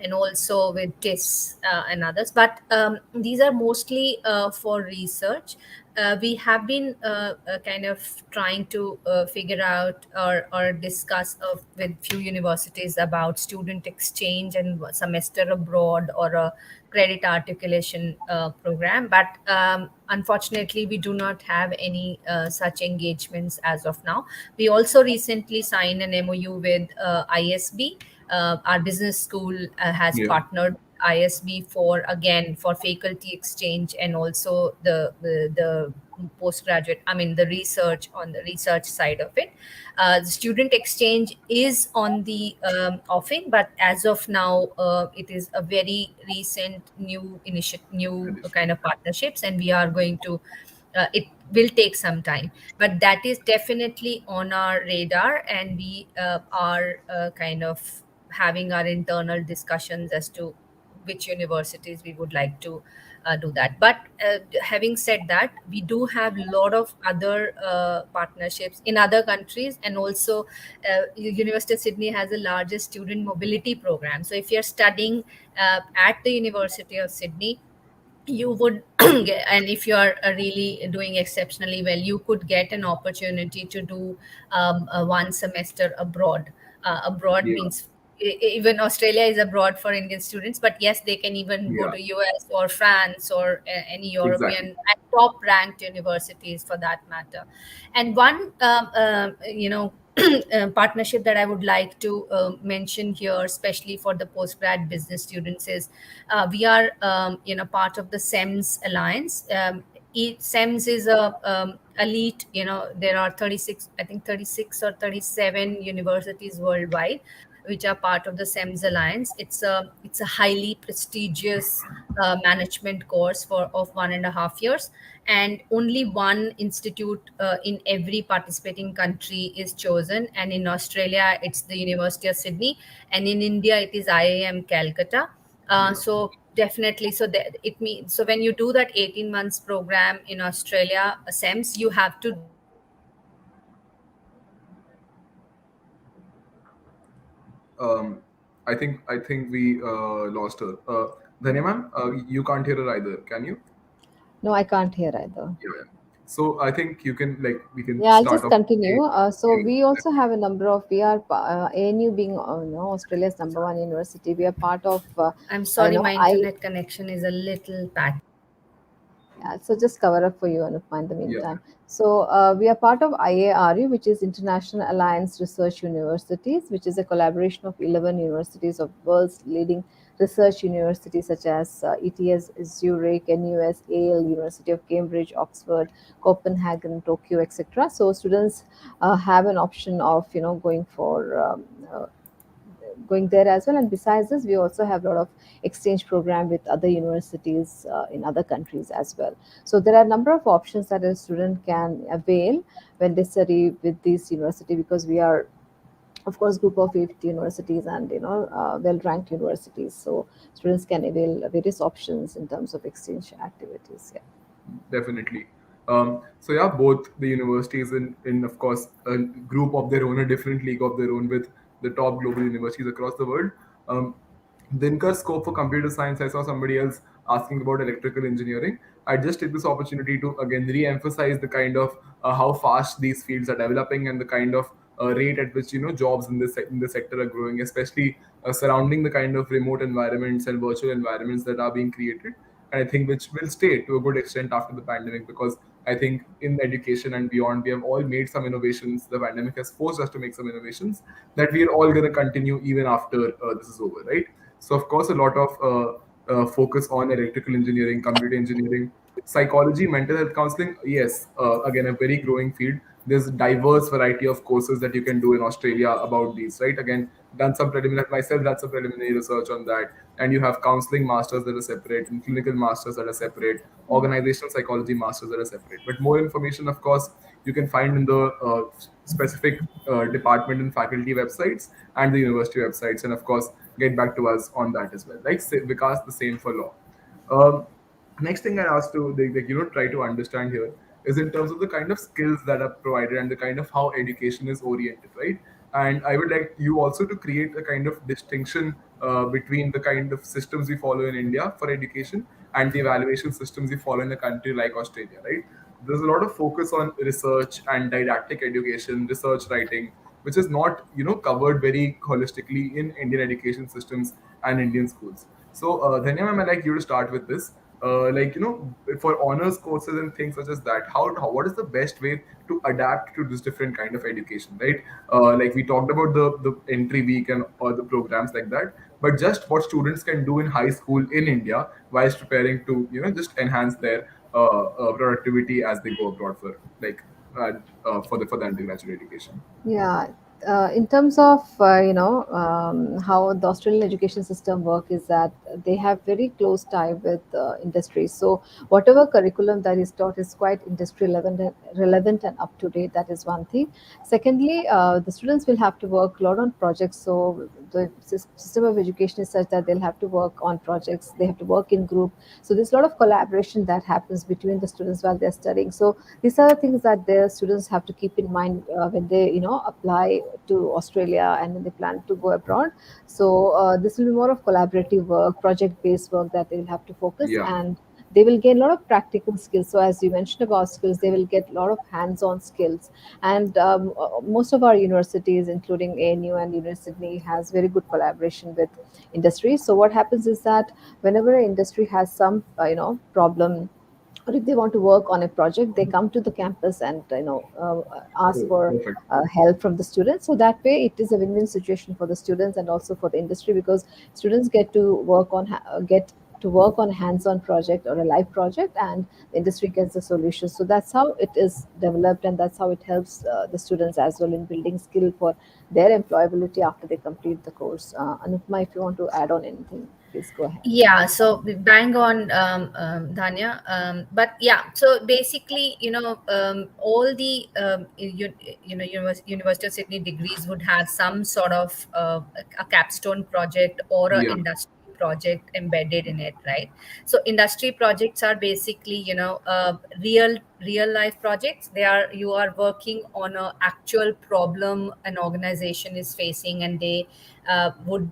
[SPEAKER 2] and also with TIS and others. But these are mostly for research. We have been kind of trying to figure out or discuss with few universities about student exchange and semester abroad or a credit articulation program. But unfortunately, we do not have any such engagements as of now. We also recently signed an MOU with ISB. Our business school has
[SPEAKER 1] Yeah,
[SPEAKER 2] partnered ISB for, again, for faculty exchange and also the postgraduate, I mean the research, on the research side of it. The student exchange is on the offing, but as of now it is a very recent new initiative, new
[SPEAKER 1] addition.
[SPEAKER 2] kind of partnerships, and we are going to it will take some time, but that is definitely on our radar, and we are kind of having our internal discussions as to which universities we would like to do that. But having said that, we do have a lot of other partnerships in other countries, and also University of Sydney has the largest student mobility program. So if you're studying at the University of Sydney, you would get, and if you are really doing exceptionally well, you could get an opportunity to do one semester abroad. Abroad
[SPEAKER 1] Yeah,
[SPEAKER 2] means even Australia is abroad for Indian students, but yes, they can even go
[SPEAKER 1] yeah,
[SPEAKER 2] to US or France or any European
[SPEAKER 1] exactly.
[SPEAKER 2] and top ranked universities for that matter. And one partnership that I would like to mention here, especially for the postgrad business students, is we are part of the SEMS Alliance. SEMS is a elite. There are 36, I think 36 or 37 universities worldwide which are part of the SEMS Alliance. It's a highly prestigious management course for of 1.5 years, and only one institute in every participating country is chosen. And in Australia, it's the University of Sydney, and in India, it is IIM Calcutta.
[SPEAKER 1] Yeah.
[SPEAKER 2] So definitely, so that it means, so when you do that 18 months program in Australia, SEMS, you have to do that
[SPEAKER 1] Um, I think we lost her. Dhanya ma'am, you can't hear her either, can you?
[SPEAKER 3] No, I can't hear either.
[SPEAKER 1] Yeah. So I think you can like we can
[SPEAKER 3] Yeah, I'll
[SPEAKER 1] start
[SPEAKER 3] just
[SPEAKER 1] off.
[SPEAKER 3] continue. So we also have a number of, ANU being, Australia's number one university. We are part of,
[SPEAKER 2] I'm sorry, my
[SPEAKER 3] I
[SPEAKER 2] internet connection is a little patchy.
[SPEAKER 3] Yeah, so just cover up for you, Anupma, in the
[SPEAKER 1] Yeah,
[SPEAKER 3] meantime. So we are part of IARU, which is International Alliance Research Universities, which is a collaboration of 11 universities of world's leading research universities such as ETS, Zurich, NUS, Yale, University of Cambridge, Oxford, Copenhagen, Tokyo, etc. So students have an option of, going for going there as well. And besides this, we also have a lot of exchange program with other universities in other countries as well. So there are a number of options that a student can avail when they study with this university, because we are, of course, group of 50 universities, and well ranked universities, so students can avail various options in terms of exchange activities. Yeah.
[SPEAKER 1] definitely. So yeah, both the universities in of course a group of their own, a different league of their own with the top global universities across the world. Um, Dinkar's scope for computer science, I saw somebody else asking about electrical engineering. I just take this opportunity to again re-emphasize the kind of how fast these fields are developing and the kind of rate at which jobs in in this sector are growing, especially surrounding the kind of remote environments and virtual environments that are being created. And I think which will stay to a good extent after the pandemic, because I think in education and beyond, we have all made some innovations. The pandemic has forced us to make some innovations that we are all going to continue even after this is over, right? So, of course, a lot of focus on electrical engineering, computer engineering, psychology, mental health counseling. Yes, again, a very growing field. There's a diverse variety of courses that you can do in Australia about these, right? Again, done some preliminary myself, done some preliminary research on that. And you have counseling masters that are separate, and clinical masters that are separate, organizational psychology masters that are separate. But more information, of course, you can find in the specific department and faculty websites and the university websites, and of course get back to us on that as well. Like Vikas, the same for law. Um, Next thing I asked to try to understand here is in terms of the kind of skills that are provided and the kind of how education is oriented, right? And I would like you also to create a kind of distinction between the kind of systems we follow in India for education and the evaluation systems we follow in a country like Australia, right? There's a lot of focus on research and didactic education, research writing, which is not covered very holistically in Indian education systems and Indian schools. So Dhanya ma'am, I'd like you to start with this. For honors courses and things such as that, how what is the best way to adapt to this different kind of education, right? Like we talked about the entry week and all the programs like that, but just what students can do in high school in India whilst preparing to just enhance their productivity as they go abroad for uh, for the undergraduate education.
[SPEAKER 3] Yeah, in terms of how the Australian education system work is that they have very close tie with industry. So whatever curriculum that is taught is quite industry relevant and up to date. That is one thing. Secondly, the students will have to work a lot on projects. So the system of education is such that they'll have to work on projects. They have to work in group. So there's a lot of collaboration that happens between the students while they're studying. So these are the things that the students have to keep in mind when they apply to Australia and when they plan to go abroad. So this will be more of collaborative work, project based work that they will have to focus,
[SPEAKER 1] Yeah,
[SPEAKER 3] and they will gain a lot of practical skills. So as you mentioned about skills, they will get a lot of hands-on skills. And most of our universities, including ANU and University of Sydney, has very good collaboration with industry. So what happens is that whenever an industry has some problem, or if they want to work on a project, they come to the campus and ask
[SPEAKER 1] oh,
[SPEAKER 3] for
[SPEAKER 1] perfect.
[SPEAKER 3] help from the students. So that way it is a win-win situation for the students and also for the industry, because students get to work on a hands-on project or a live project, and the industry gets the solution. So that's how it is developed, and that's how it helps the students as well in building skill for their employability after they complete the course. Anupma, if you want to add on anything, please go ahead.
[SPEAKER 2] Yeah, so we bang on, Dhanya. But yeah, so basically, all the University of Sydney degrees would have some sort of a capstone project or a
[SPEAKER 1] Yeah,
[SPEAKER 2] industry project embedded in it, right? So industry projects are basically real real life projects. You are working on a actual problem an organization is facing, and they would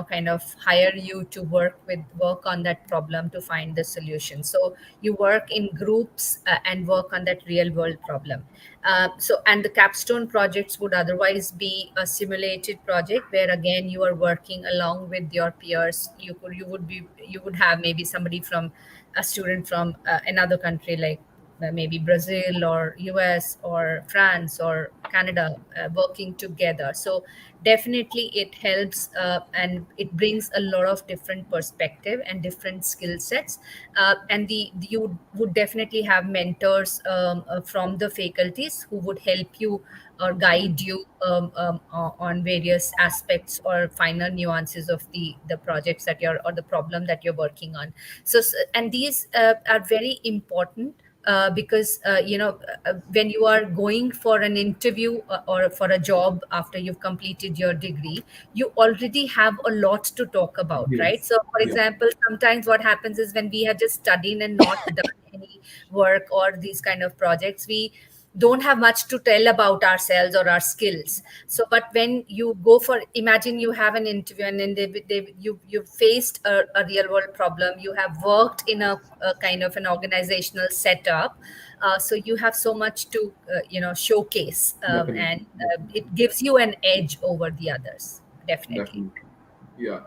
[SPEAKER 2] kind of hire you to work on that problem to find the solution. So you work in groups and work on that real world problem. And the capstone projects would otherwise be a simulated project where again you are working along with your peers. You would have maybe somebody from a student from another country, like maybe Brazil or US or France or Canada, working together. So definitely it helps, and it brings a lot of different perspective and different skill sets. And you would definitely have mentors from the faculties who would help you or guide you on various aspects or finer nuances of the projects that you're or the problem that you're working on. And these are very important, because when you are going for an interview or for a job after you've completed your degree, you already have a lot to talk about, right?
[SPEAKER 1] Yes.
[SPEAKER 2] So for
[SPEAKER 1] Yeah.
[SPEAKER 2] example, sometimes what happens is when we have just studied and not done any work or these kind of projects, we don't have much to tell about ourselves or our skills. So but when you go for, imagine you have an interview, and then you faced a real world problem, you have worked in a kind of an organizational setup. So you have so much to showcase, and
[SPEAKER 1] Definitely.
[SPEAKER 2] it gives you an edge over the others, definitely.
[SPEAKER 1] Definitely. Yeah.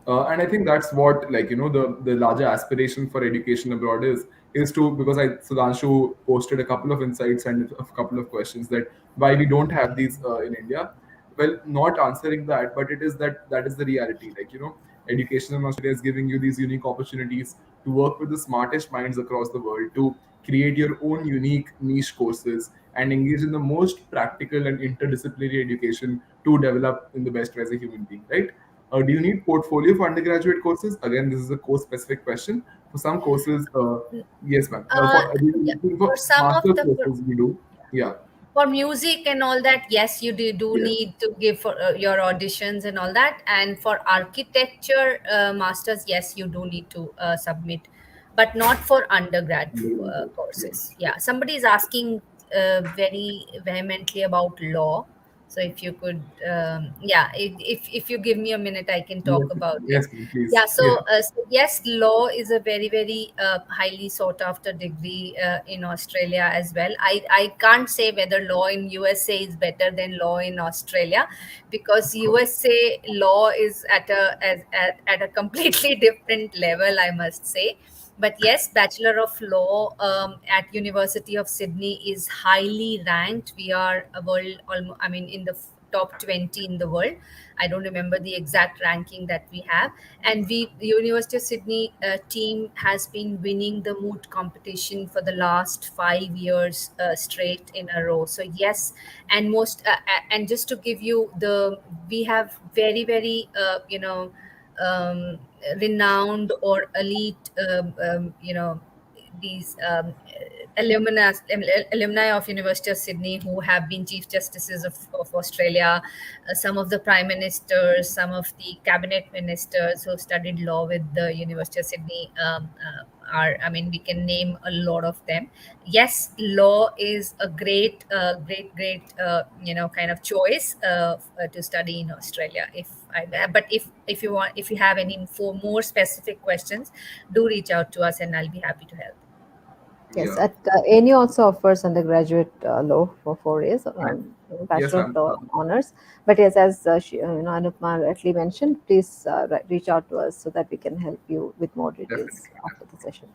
[SPEAKER 1] And I think that's what, like, the larger aspiration for education abroad is to, because Sudhanshu posted a couple of insights and a couple of questions that why we don't have these in India. Well, not answering that, but it is that is the reality. Like, education in Australia is giving you these unique opportunities to work with the smartest minds across the world, to create your own unique niche courses and engage in the most practical and interdisciplinary education to develop in the best way as a human being, right? Do you need portfolio for undergraduate courses? Again, this is a course-specific question. For some courses, yes, ma'am.
[SPEAKER 2] uh, yeah, for
[SPEAKER 1] For
[SPEAKER 2] some of
[SPEAKER 1] master's
[SPEAKER 2] the
[SPEAKER 1] courses, we do. Yeah,
[SPEAKER 2] for music and all that, yes, you do
[SPEAKER 1] yes.
[SPEAKER 2] need to give for your auditions and all that. And for architecture masters, yes, you do need to submit, but not for undergrad
[SPEAKER 1] Undergraduate. Yeah.
[SPEAKER 2] courses. Yeah, somebody is asking very vehemently about law. So if you could, yeah, if you give me a minute, I can talk
[SPEAKER 1] Yes,
[SPEAKER 2] about it.
[SPEAKER 1] yes, ma'am, please.
[SPEAKER 2] Yeah,
[SPEAKER 1] Yeah.
[SPEAKER 2] so yes, law is a very, very highly sought after degree in Australia as well. I can't say whether law in USA is better than law in Australia, because
[SPEAKER 1] Of course.
[SPEAKER 2] USA law is at a completely different level, I must say. But yes, Bachelor of Law at University of Sydney is highly ranked. We are a world, I mean, in the top 20 in the world. I don't remember the exact ranking that we have. And the University of Sydney team has been winning the moot competition for the last 5 years straight in a row. So yes, and just to give you we have very, very um, renowned or elite these alumni of University of Sydney who have been chief justices of Australia, some of the prime ministers, some of the cabinet ministers who studied law with the University of Sydney are, I mean, we can name a lot of them. Yes, law is a great kind of choice to study in Australia. But if you want, if you have any for more specific questions, do reach out to us and I'll be happy to help.
[SPEAKER 3] Yes,
[SPEAKER 1] Yeah.
[SPEAKER 3] at ANU also offers undergraduate law for 4 years,
[SPEAKER 1] And yes,
[SPEAKER 3] Bachelor of
[SPEAKER 1] ma'am.
[SPEAKER 3] Law honors. But yes, as Anupma rightly mentioned, please reach out to us so that we can help you with more details
[SPEAKER 1] Definitely.
[SPEAKER 3] after the session.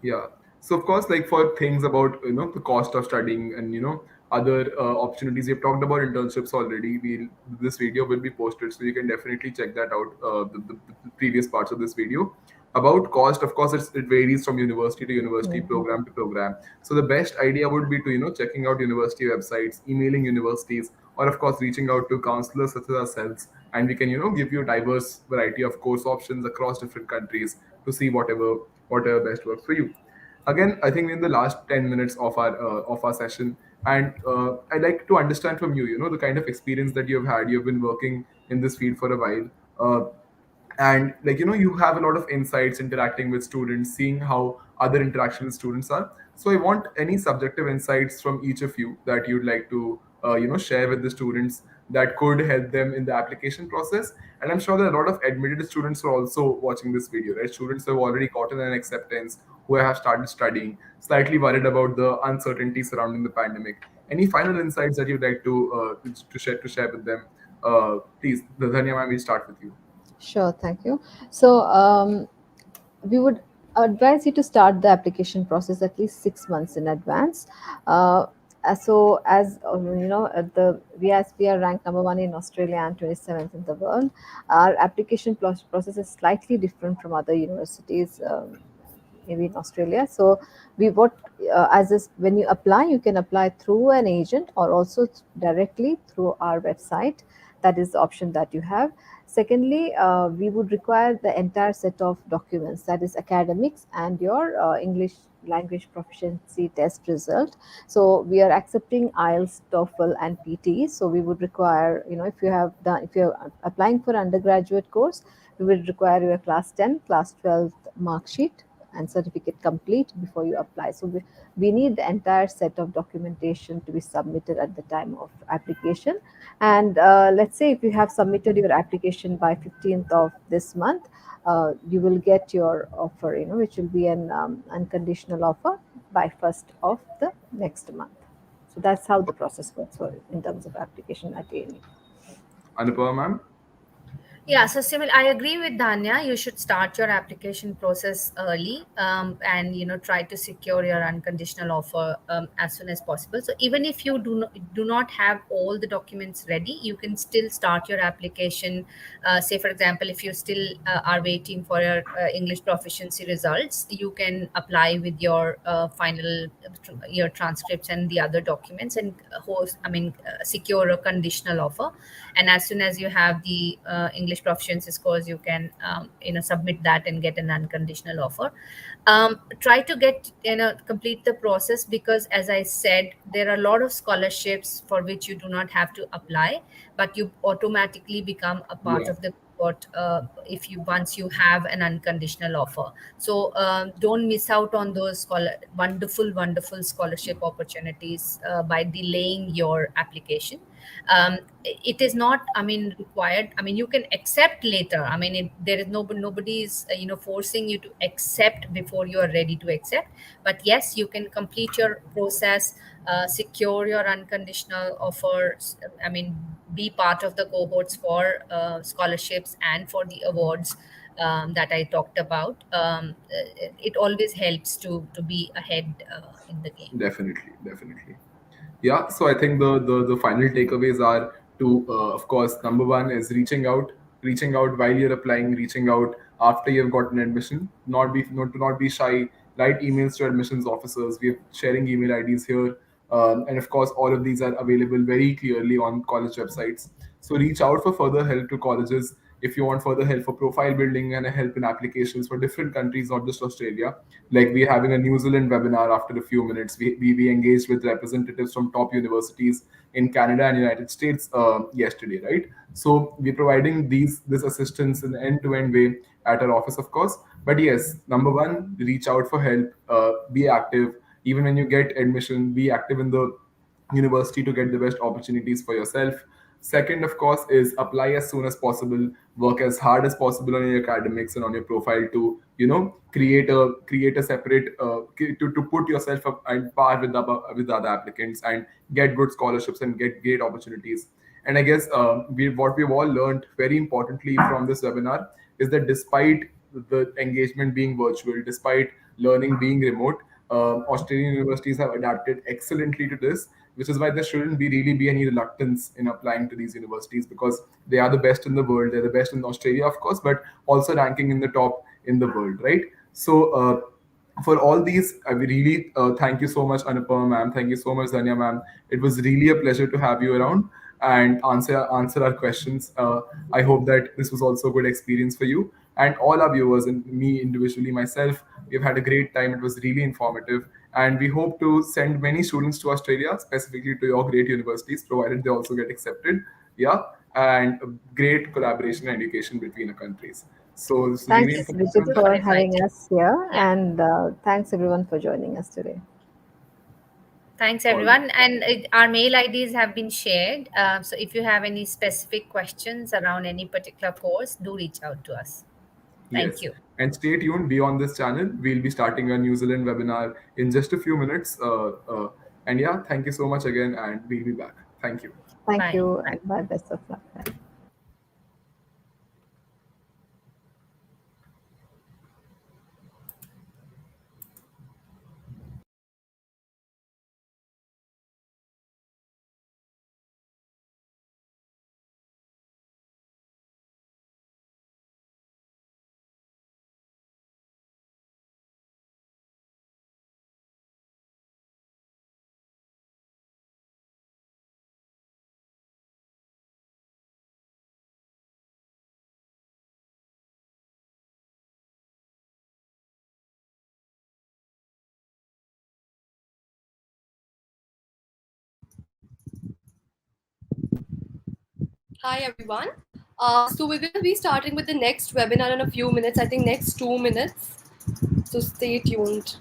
[SPEAKER 1] Yeah. So of course, like for things about the cost of studying and other opportunities, we've talked about internships already. This video will be posted, so you can definitely check that out. The previous parts of this video about cost. Of course, it varies from university to university,
[SPEAKER 3] Mhm.
[SPEAKER 1] program to program. So the best idea would be to checking out university websites, emailing universities, or of course reaching out to counselors such as ourselves, and we can give you a diverse variety of course options across different countries to see whatever best works for you. Again, I think in the last 10 minutes of our session, and I'd like to understand from you, the kind of experience that you've had. You've been working in this field for a while. And like you have a lot of insights interacting with students, seeing how other interaction with students are. So I want any subjective insights from each of you that you'd like to share with the students that could help them in the application process. And I'm sure that a lot of admitted students are also watching this video, right? Students who have already gotten an acceptance, who have started studying, slightly worried about the uncertainty surrounding the pandemic. Any final insights that you'd like to share with them? Please, Dhanya ma'am, we start with you.
[SPEAKER 3] Sure, thank you. So, we would advise you to start the application process at least 6 months in advance. Uh, so, as the we are ranked number one in Australia and 27th in the world. Our application process is slightly different from other universities. Maybe in Australia. So we what as this when you apply, you can apply through an agent or also directly through our website. That is the option that you have. Secondly, we would require the entire set of documents, that is academics and your English language proficiency test result. So we are accepting IELTS, TOEFL, and PT. So we would require, if you're applying for undergraduate course, we will require your class 10, class 12 mark sheet and certificate complete before you apply. So we need the entire set of documentation to be submitted at the time of application. And let's say if you have submitted your application by 15th of this month, you will get your offer, which will be an unconditional offer by 1st of the next month. So that's how the process works for in terms of application at ANU.
[SPEAKER 1] Anupama ma'am.
[SPEAKER 2] Yeah, so Simil, I agree with Danya. You should start your application process early, and try to secure your unconditional offer as soon as possible. So even if you do not have all the documents ready, you can still start your application. Say, for example, if you still are waiting for your English proficiency results, you can apply with your final your transcripts and the other documents, and secure a conditional offer. And as soon as you have the English proficiency scores, you can submit that and get an unconditional offer. Try to get complete the process, because as I said, there are a lot of scholarships for which you do not have to apply, but you automatically become a part
[SPEAKER 1] Yeah,
[SPEAKER 2] of the cohort if you once you have an unconditional offer. So don't miss out on those wonderful scholarship opportunities by delaying your application. It is not, required. You can accept later. There is nobody's forcing you to accept before you are ready to accept. But yes, you can complete your process, secure your unconditional offers. Be part of the cohorts for scholarships and for the awards that I talked about. It always helps to be ahead in the game.
[SPEAKER 1] definitely, definitely. Yeah, so I think the final takeaways are to, of course, number one is reaching out while you're applying, reaching out after you've gotten admission. Not be shy. Write emails to admissions officers. We're sharing email IDs here, and of course, all of these are available very clearly on college websites. So reach out for further help to colleges if you want further help for profile building and help in applications for different countries, not just Australia. Like we're having a New Zealand webinar after a few minutes. We engaged with representatives from top universities in Canada and United States yesterday, right? So we're providing this assistance in an end-to-end way at our office, of course. But yes, number one, reach out for help, be active. Even when you get admission, be active in the university to get the best opportunities for yourself. Second, of course, is apply as soon as possible, work as hard as possible on your academics and on your profile to create a separate to put yourself up at par with the other applicants and get good scholarships and get great opportunities. And I guess what we've all learned very importantly from this webinar is that despite the engagement being virtual, despite learning being remote, Australian universities have adapted excellently to this, which is why there shouldn't be any reluctance in applying to these universities because they are the best in the world. They're the best in Australia, of course, but also ranking in the top in the world, right? So for all these, I really thank you so much, Anupama ma'am. Thank you so much, Danya ma'am. It was really a pleasure to have you around and answer our questions. I hope that this was also a good experience for you and all our viewers and me individually myself. We've had a great time. It was really informative, and we hope to send many students to Australia, specifically to your great universities, provided they also get accepted. Yeah, and a great collaboration and education between the countries. So this is the
[SPEAKER 3] Thanks, Vijay,
[SPEAKER 1] reinforcement.
[SPEAKER 3] for
[SPEAKER 2] Super
[SPEAKER 3] having
[SPEAKER 2] exciting.
[SPEAKER 3] us here,
[SPEAKER 2] Yeah.
[SPEAKER 3] and thanks everyone for joining us today.
[SPEAKER 2] Thanks,
[SPEAKER 1] All right.
[SPEAKER 2] everyone. And our mail IDs have been shared. So if you have any specific questions around any particular course, do reach out to us. Thank
[SPEAKER 1] Yes.
[SPEAKER 2] you.
[SPEAKER 1] And stay tuned. Be on this channel. We'll be starting a New Zealand webinar in just a few minutes. And yeah, thank you so much again, and we'll be back. Thank you.
[SPEAKER 3] Thank
[SPEAKER 2] Bye.
[SPEAKER 3] you,
[SPEAKER 2] Bye.
[SPEAKER 3] and bye. Best of luck. Bye.
[SPEAKER 4] Hi everyone. So we're going to be starting with the next webinar in a few minutes. I think next 2 minutes. So stay tuned.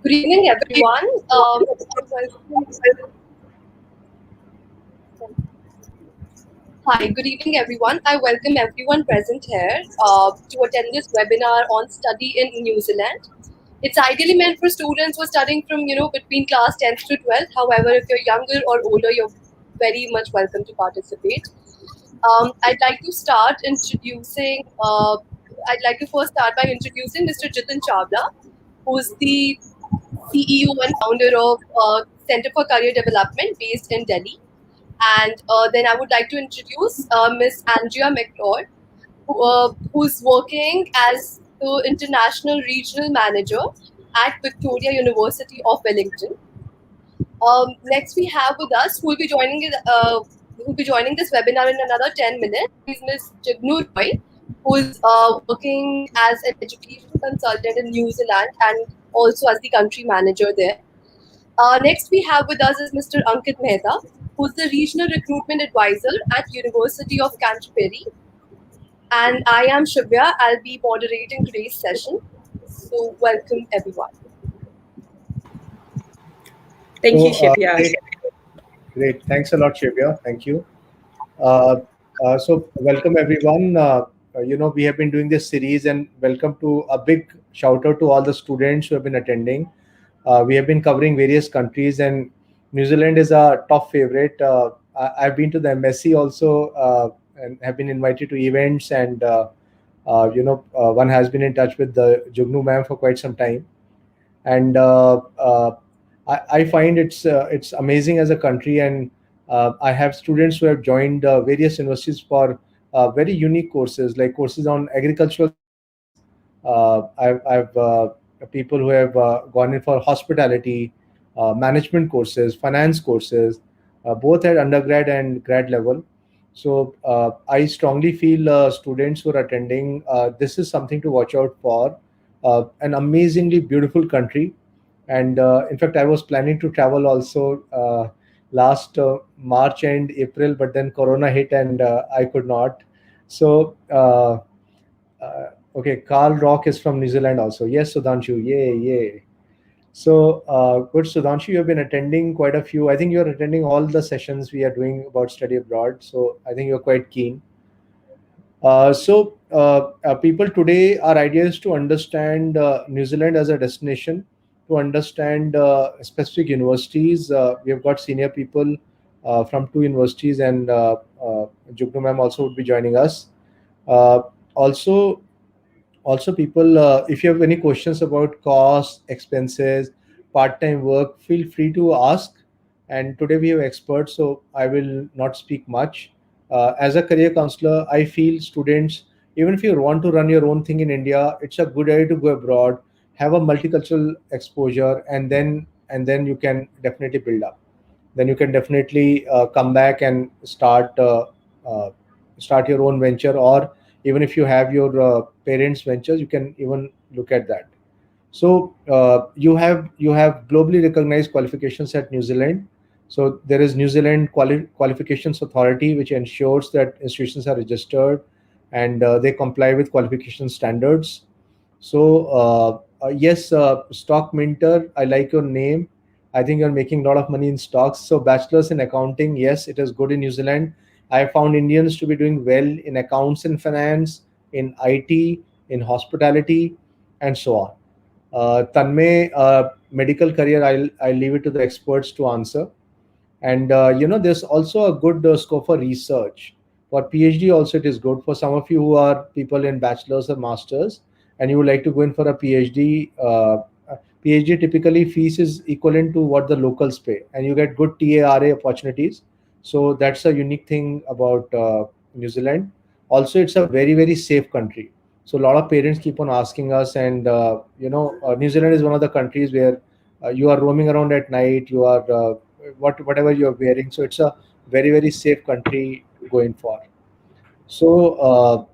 [SPEAKER 4] Good evening everyone. Hi, good evening everyone. I welcome everyone present here to attend this webinar on study in New Zealand. It's ideally meant for students who are studying from, between class 10th to 12th. However, if you're younger or older, you're very much welcome to participate. I'd like to start introducing, I'd like to first start by introducing Mr. Jitin Chawla, who's the CEO and founder of Center for Career Development based in Delhi. And then I would like to introduce Miss Andrea McLeod, who's working as the International Regional Manager at Victoria University of Wellington. Next, we have with us who will be joining this webinar in another 10 minutes. Is Miss Jagnu Roy, who is working as an education consultant in New Zealand and also as the country manager there. Next, we have with us is Mr. Ankit Mehta, who's the regional recruitment advisor at University of Canterbury. And I am Shivya. I'll be moderating today's session. So, welcome everyone.
[SPEAKER 5] Thank you,
[SPEAKER 6] So,
[SPEAKER 5] Shivya.
[SPEAKER 6] great, great. Thanks a lot, Shivya. Thank you. Uh, so, welcome everyone. We have been doing this series, and welcome to a big shout out to all the students who have been attending. We have been covering various countries, and New Zealand is a top favorite. I've been to the embassy also, and have been invited to events, and one has been in touch with the Jugnu ma'am for quite some time, and I find it's amazing as a country, and I have students who have joined various universities for very unique courses, like courses on agricultural science. I've people who have gone in for hospitality, management courses, finance courses, both at undergrad and grad level. So I strongly feel students who are attending, this is something to watch out for. An amazingly beautiful country, and in fact, I was planning to travel also last March and April, but then Corona hit and I could not. So. Okay, Carl Rock is from New Zealand also. Yes, Sudhanshu. Yay, yay. So, good, Sudhanshu, you've been attending quite a few. I think you're attending all the sessions we are doing about study abroad. So, I think you're quite keen. People today, our idea is to understand New Zealand as a destination, to understand specific universities. We have got senior people from two universities, and Jugnu ma'am also would be joining us. Uh, also, people, if you have any questions about costs, expenses, part-time work, feel free to ask. And today we have experts, so I will not speak much. As a career counselor, I feel students, even if you want to run your own thing in India, it's a good idea to go abroad, have a multicultural exposure, and then you can definitely build up. Then you can definitely come back and uh, start your own venture, or even if you have your parents ventures, you can even look at that. So you have globally recognized qualifications at New Zealand. So there is New Zealand Qualifications Authority, which ensures that institutions are registered and they comply with qualification standards. So yes, stock minter, I like your name. I think you're making a lot of money in stocks. So bachelor's in accounting, yes, it is good in New Zealand. I found Indians to be doing well in accounts and finance, in IT, in hospitality, and so on. Tanmay, medical career, I'll leave it to the experts to answer. And there's also a good scope for research. For PhD also, it is good for some of you who are people in bachelor's or masters, and you would like to go in for a PhD. PhD typically fees is equivalent to what the locals pay, and you get good TARA opportunities. So that's a unique thing about New Zealand. Also, it's a very, very safe country. So a lot of parents keep on asking us, and New Zealand is one of the countries where you are roaming around at night. You are whatever you are wearing. So it's a very, very safe country to go in for. So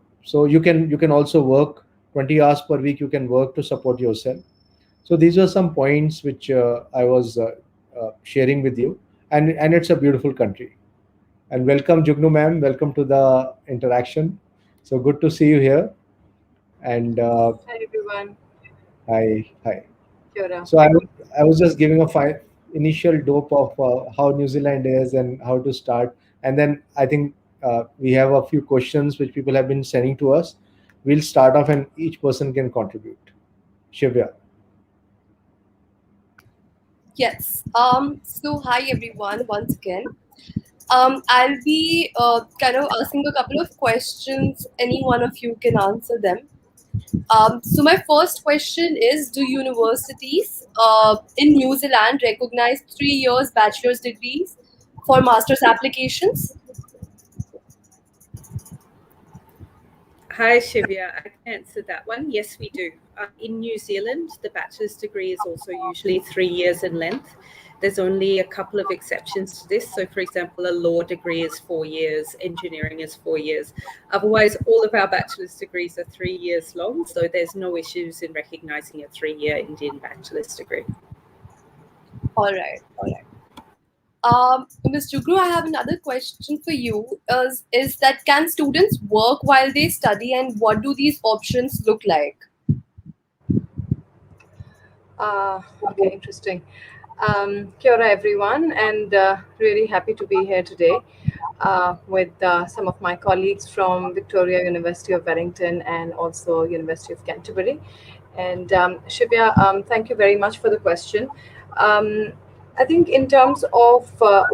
[SPEAKER 6] you can also work 20 hours per week. You can work to support yourself. So these are some points which I was sharing with you, and it's a beautiful country. And welcome, Jugnu ma'am. Welcome to the interaction. So good to see you here. And
[SPEAKER 5] Hi, everyone.
[SPEAKER 6] hi, hi.
[SPEAKER 5] Kia ora.
[SPEAKER 6] So I was just giving a initial dope of how New Zealand is and how to start, and then I think we have a few questions which people have been sending to us. We'll start off, and each person can contribute. Shivya.
[SPEAKER 4] Yes. So hi everyone once again. I'll be kind of asking a couple of questions. Any one of you can answer them. So my first question is: do universities in New Zealand recognize 3 years bachelor's degrees, for master's applications?
[SPEAKER 5] Hi, Shivya. I can answer that one. Yes, we do. In New Zealand, the bachelor's degree is also usually 3 years in length. There's only a couple of exceptions to this. So, for example, a law degree is 4 years, engineering is 4 years. Otherwise, all of our bachelor's degrees are 3 years long. So, there's no issues in recognizing a 3 year Indian bachelor's degree.
[SPEAKER 4] All right, all right. Ms. Jugru, I have another question for you. Is that can students work while they study, and what do these options look like?
[SPEAKER 7] Okay, interesting. Kia ora, everyone, and really happy to be here today with some of my colleagues from Victoria University of Wellington and also University of Canterbury. And Shivya, thank you very much for the question. Um, I think in terms of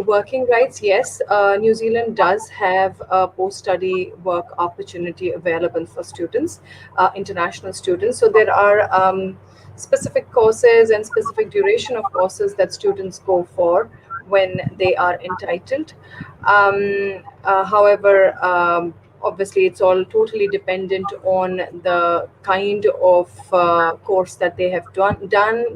[SPEAKER 7] working rights, yes, New Zealand does have a post-study work opportunity available for students, international students. So there are specific courses and specific duration of courses that students go for when they are entitled. However, obviously, it's all totally dependent on the kind of course that they have done,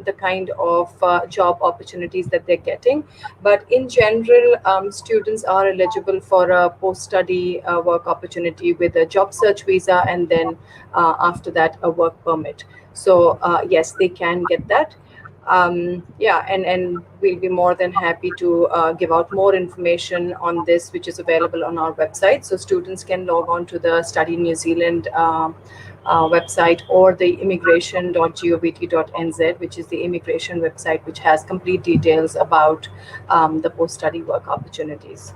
[SPEAKER 7] the kind of job opportunities that they're getting. But in general, students are eligible for a post-study work opportunity with a job search visa, and then after that, a work permit. So yes, they can get that. Yeah, and we'll be more than happy to give out more information on this, which is available on our website. So students can log on to the Study New Zealand website, or the immigration.govt.nz, which is the immigration website, which has complete details about the post-study work opportunities.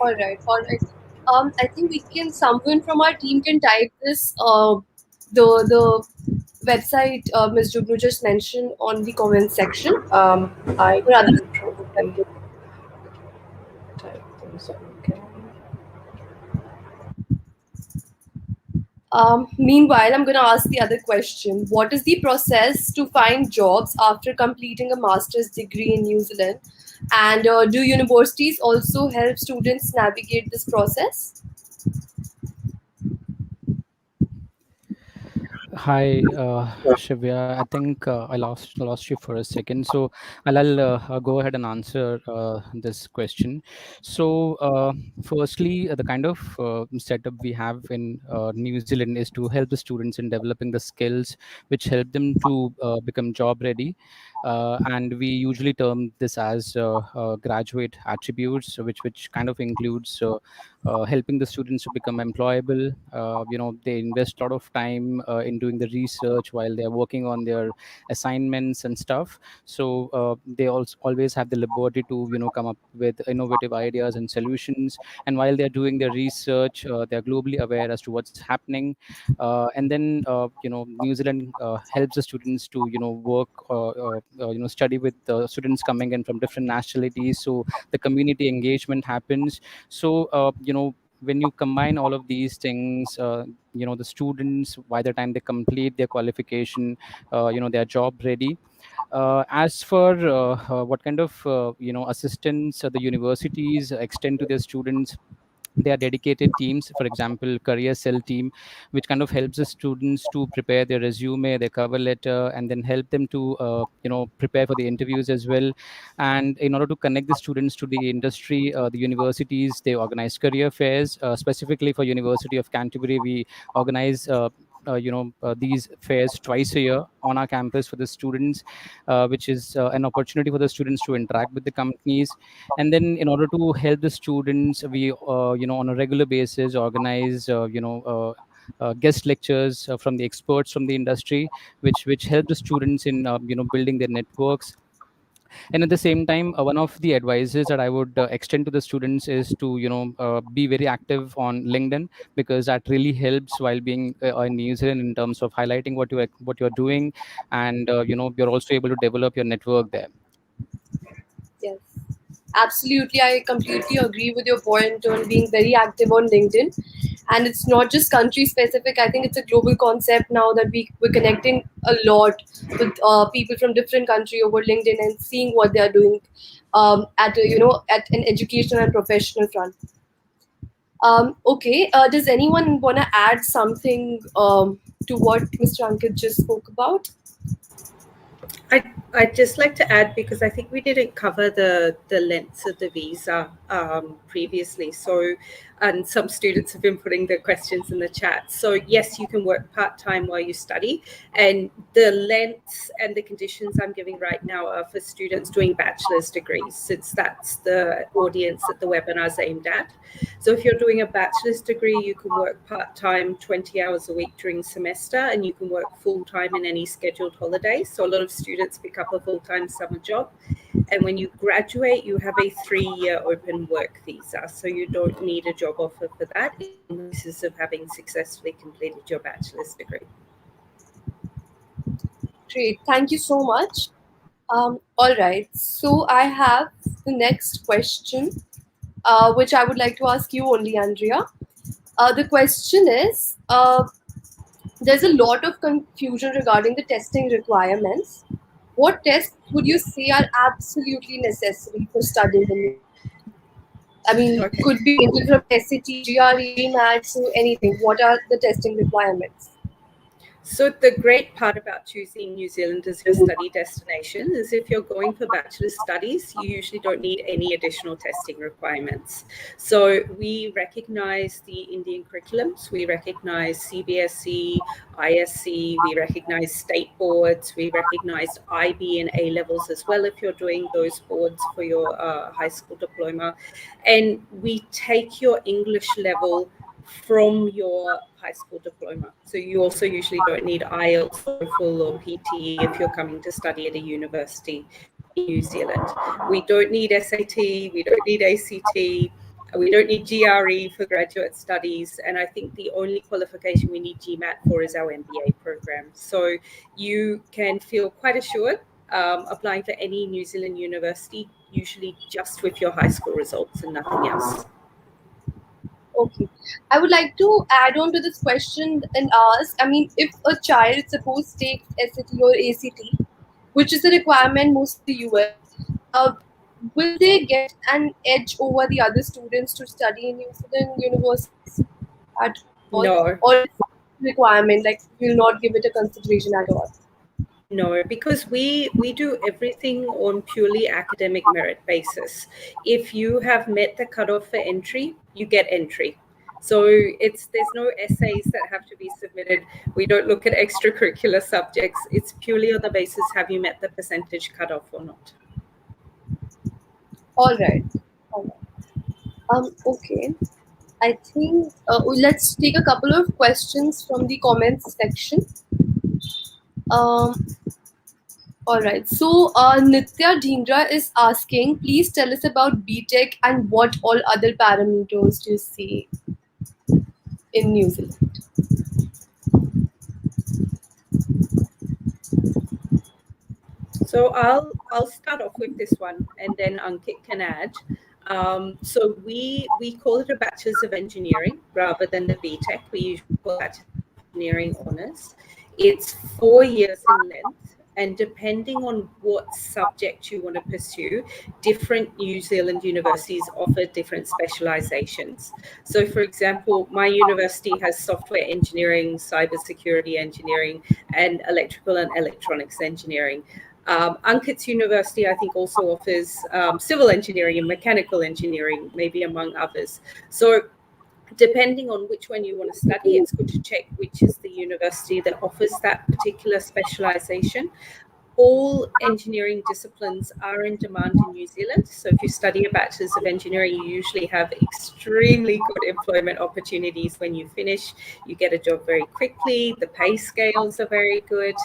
[SPEAKER 4] All right, all right. I think we can. Someone from our team can type this. The website Ms. Jugnu just mentioned on the comment section.
[SPEAKER 7] I
[SPEAKER 4] For others,
[SPEAKER 7] can probably type things. Okay.
[SPEAKER 4] Meanwhile, I'm going to ask the other question. What is the process to find jobs after completing a master's degree in New Zealand? And do universities also help students navigate this process?
[SPEAKER 8] Hi, Shivya. I think I lost you for a second, so I'll go ahead and answer this question. So, firstly, the kind of setup we have in New Zealand is to help the students in developing the skills which help them to become job ready, and we usually term this as graduate attributes, which kind of includes helping the students to become employable. They invest a lot of time in doing the research while they're working on their assignments and stuff. So they also always have the liberty to come up with innovative ideas and solutions. And while they're doing their research, they're globally aware as to what's happening. And then New Zealand helps the students to work, study with students coming in from different nationalities. So the community engagement happens. So when you combine all of these things, the students, by the time they complete their qualification, they are job ready. As for what kind of assistance the universities extend to their students, they are dedicated teams. For example, career cell team, which kind of helps the students to prepare their resume, their cover letter, and then help them to prepare for the interviews as well. And in order to connect the students to the industry, the universities, they organize career fairs. Specifically for University of Canterbury, we organize these fairs twice a year on our campus for the students, which is an opportunity for the students to interact with the companies. And then in order to help the students, we on a regular basis organize guest lectures from the experts from the industry, which help the students in building their networks. And at the same time, one of the advices that I would extend to the students is to be very active on LinkedIn, because that really helps while being in New Zealand in terms of highlighting what you're doing. And you're also able to develop your network there.
[SPEAKER 4] Yes, absolutely. I completely agree with your point on being very active on LinkedIn. And it's not just country specific. I think it's a global concept now that we're connecting a lot with people from different country over LinkedIn and seeing what they're doing. at at an educational and professional front. Okay, does anyone want to add something to what Mr. Ankit just spoke about?
[SPEAKER 5] I'd just like to add, because I think we didn't cover the lengths of the visa previously. So, and some students have been putting their questions in the chat. So yes, you can work part-time while you study, and the lengths and the conditions I'm giving right now are for students doing bachelor's degrees, since that's the audience that the webinar is aimed at. So if you're doing a bachelor's degree, you can work part-time 20 hours a week during semester, and you can work full-time in any scheduled holidays. So a lot of students pick up a full-time summer job. And when you graduate, you have a 3-year open work visa. So you don't need a job offer for that, on the basis of having successfully completed your bachelor's degree.
[SPEAKER 4] Great, thank you so much. All right, so I have the next question, which I would like to ask you only, Andrea. The question is, there's a lot of confusion regarding the testing requirements. What tests would you say are absolutely necessary for studying in New Zealand? I mean,
[SPEAKER 5] Okay.
[SPEAKER 4] could be anything from SAT, GRE, GMAT, so anything. What are the testing requirements?
[SPEAKER 5] So the great part about choosing New Zealand as your study destination is, if you're going for bachelor's studies, you usually don't need any additional testing requirements. So we recognize the Indian curriculums, we recognize CBSE, ISC, we recognize state boards, we recognize IB and A levels as well if you're doing those boards for your high school diploma. And we take your English level from your high school diploma. So you also usually don't need IELTS or TOEFL or PTE if you're coming to study at a university in New Zealand. We don't need SAT, we don't need ACT, we don't need GRE for graduate studies, and I think the only qualification we need GMAT for is our MBA program. So you can feel quite assured applying for any New Zealand university, usually just with your high school results and nothing else.
[SPEAKER 4] Okay. I would like to add on to this question and ask, I mean, if a child suppose takes SAT or ACT, which is a requirement most of the US, uh, will they get an edge over the other students to study in New Zealand universities at all?
[SPEAKER 5] No.
[SPEAKER 4] Or is it a requirement, like will not give it a consideration at all?
[SPEAKER 5] No, because we do everything on purely academic merit basis. If you have met the cutoff for entry, you get entry. So there's no essays that have to be submitted. We don't look at extracurricular subjects. It's purely on the basis, have you met the percentage cutoff or not?
[SPEAKER 4] All right. All right. Okay. I think let's take a couple of questions from the comments section. Um, all right. So Nitya Dhingra is asking, please tell us about BTech and what all other parameters do you see in New Zealand?
[SPEAKER 5] So I'll start off with this one, and then Ankit can add. So we call it a Bachelor's of Engineering rather than the BTech. We usually call it Bachelor's of Engineering Honours. It's 4 years in length, and depending on what subject you want to pursue, different New Zealand universities offer different specializations. So, for example, my university has software engineering, cybersecurity engineering, and electrical and electronics engineering. Ankit's university, I think, also offers civil engineering and mechanical engineering, maybe among others. So depending on which one you want to study, it's good to check which is the university that offers that particular specialization. All engineering disciplines are in demand in New Zealand. So if you study a Bachelor's of Engineering, you usually have extremely good employment opportunities when you finish. You get a job very quickly. The pay scales are very good.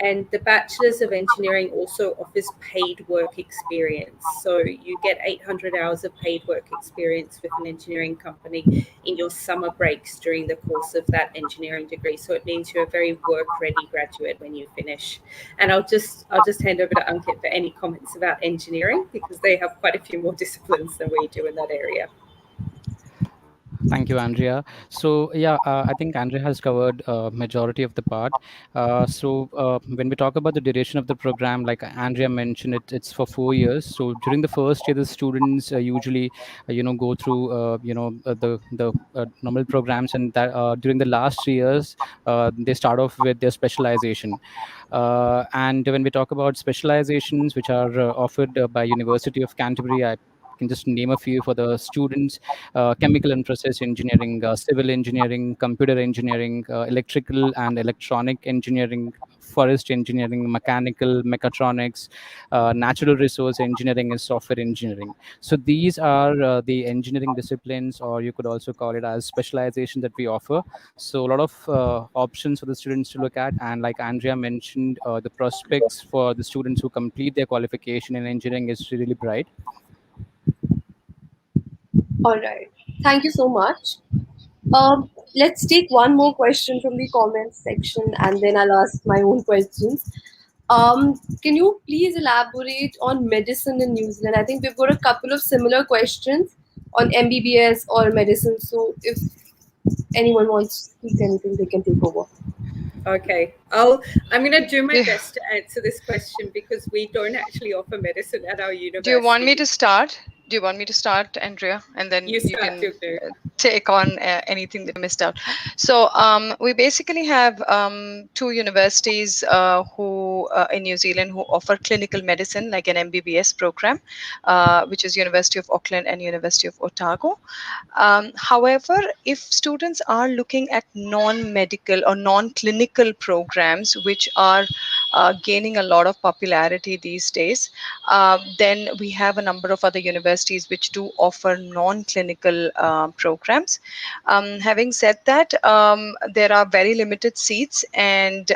[SPEAKER 5] And the Bachelor's of Engineering also offers paid work experience. So you get 800 hours of paid work experience with an engineering company in your summer breaks during the course of that engineering degree. So it means you're a very work-ready graduate when you finish. And I'll just hand over to Ankit for any comments about engineering, because they have quite a few more disciplines than we do in that area.
[SPEAKER 8] Thank you, Andrea. So yeah, I think Andrea has covered majority of the part. When we talk about the duration of the program, like Andrea mentioned, it's for 4 years. So during the first year, the students usually, go through, the normal programs, and that during the last 3 years, they start off with their specialization. And when we talk about specializations, which are offered by University of Canterbury, I can just name a few for the students: chemical and process engineering, civil engineering, computer engineering, electrical and electronic engineering, forest engineering, mechanical, mechatronics, natural resource engineering, and software engineering. So these are the engineering disciplines, or you could also call it as specialization that we offer. So a lot of options for the students to look at, and like Andrea mentioned, the prospects for the students who complete their qualification in engineering is really bright.
[SPEAKER 4] All right. Thank you so much. Let's take one more question from the comments section and then I'll ask my own questions. Can you please elaborate on medicine in New Zealand? I think we've got a couple of similar questions on MBBS or medicine. So if anyone wants to speak anything, they can take over.
[SPEAKER 5] Okay, I'm going to do my best to answer this question because we don't actually offer medicine at our university.
[SPEAKER 9] Do you want me to start? Do you want me to start, Andrea, and then
[SPEAKER 5] You
[SPEAKER 9] you
[SPEAKER 5] start,
[SPEAKER 9] can
[SPEAKER 5] Jugnu.
[SPEAKER 9] take on anything that you missed out? So we basically have two universities who in New Zealand who offer clinical medicine, like an MBBS program, which is University of Auckland and University of Otago. However, if students are looking at non-medical or non-clinical programs, which are gaining a lot of popularity these days, then we have a number of other universities which do offer non-clinical programs. Having said that, there are very limited seats, and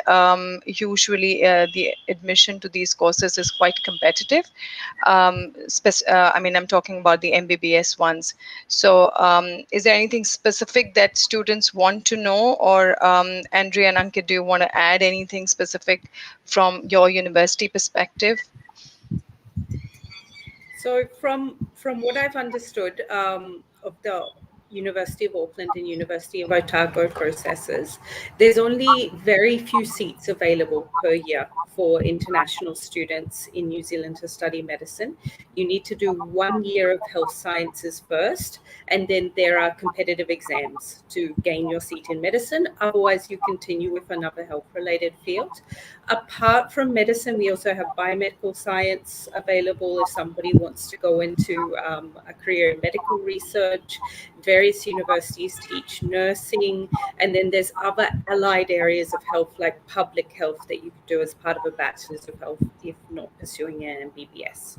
[SPEAKER 9] usually the admission to these courses is quite competitive. I'm talking about the MBBS ones. So is there anything specific that students want to know, or Andrea and Ankit, do you want to add anything specific from your university perspective?
[SPEAKER 5] So from what I've understood of the University of Auckland and University of Otago processes, there's only very few seats available per year for international students in New Zealand to study medicine. You need to do 1 year of health sciences first, and then there are competitive exams to gain your seat in medicine. Otherwise, you continue with another health-related field. Apart from medicine, we also have biomedical science available if somebody wants to go into a career in medical research. Various universities teach nursing, and then there's other allied areas of health like public health that you could do as part of a bachelor's of health if not pursuing an MBBS.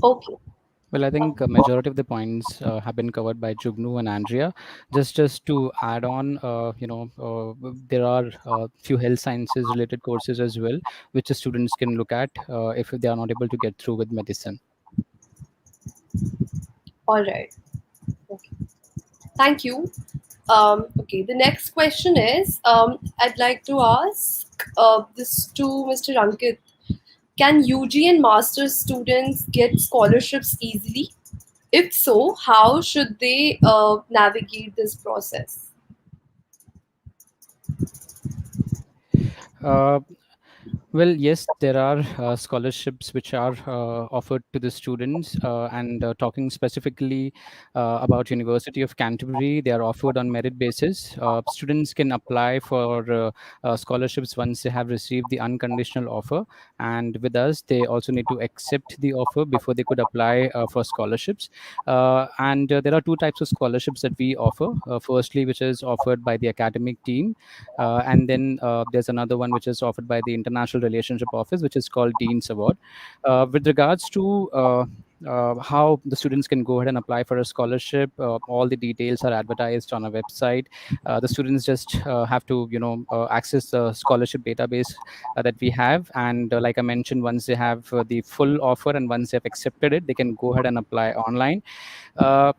[SPEAKER 4] Okay.
[SPEAKER 8] Well, I think a majority of the points have been covered by Jugnu and Andrea. Just to add on, there are few health sciences related courses as well, which the students can look at if they are not able to get through with medicine.
[SPEAKER 4] All right. Okay. Thank you. Okay, the next question is I'd like to ask this to Mr. Ankit. Can UG and master's students get scholarships easily? If so, how should they navigate this process?
[SPEAKER 8] Uh, Well, yes, there are scholarships which are offered to the students, and talking specifically about University of Canterbury, they are offered on merit basis. Students can apply for scholarships once they have received the unconditional offer, and with us, they also need to accept the offer before they could apply for scholarships. And there are two types of scholarships that we offer. Firstly, which is offered by the academic team, and then there's another one which is offered by the International Relationship Office, which is called Dean's Award. With regards to how the students can go ahead and apply for a scholarship, all the details are advertised on our website. The students just have to, access the scholarship database that we have, and like I mentioned, once they have the full offer and once they have accepted it, they can go ahead and apply online. Uh,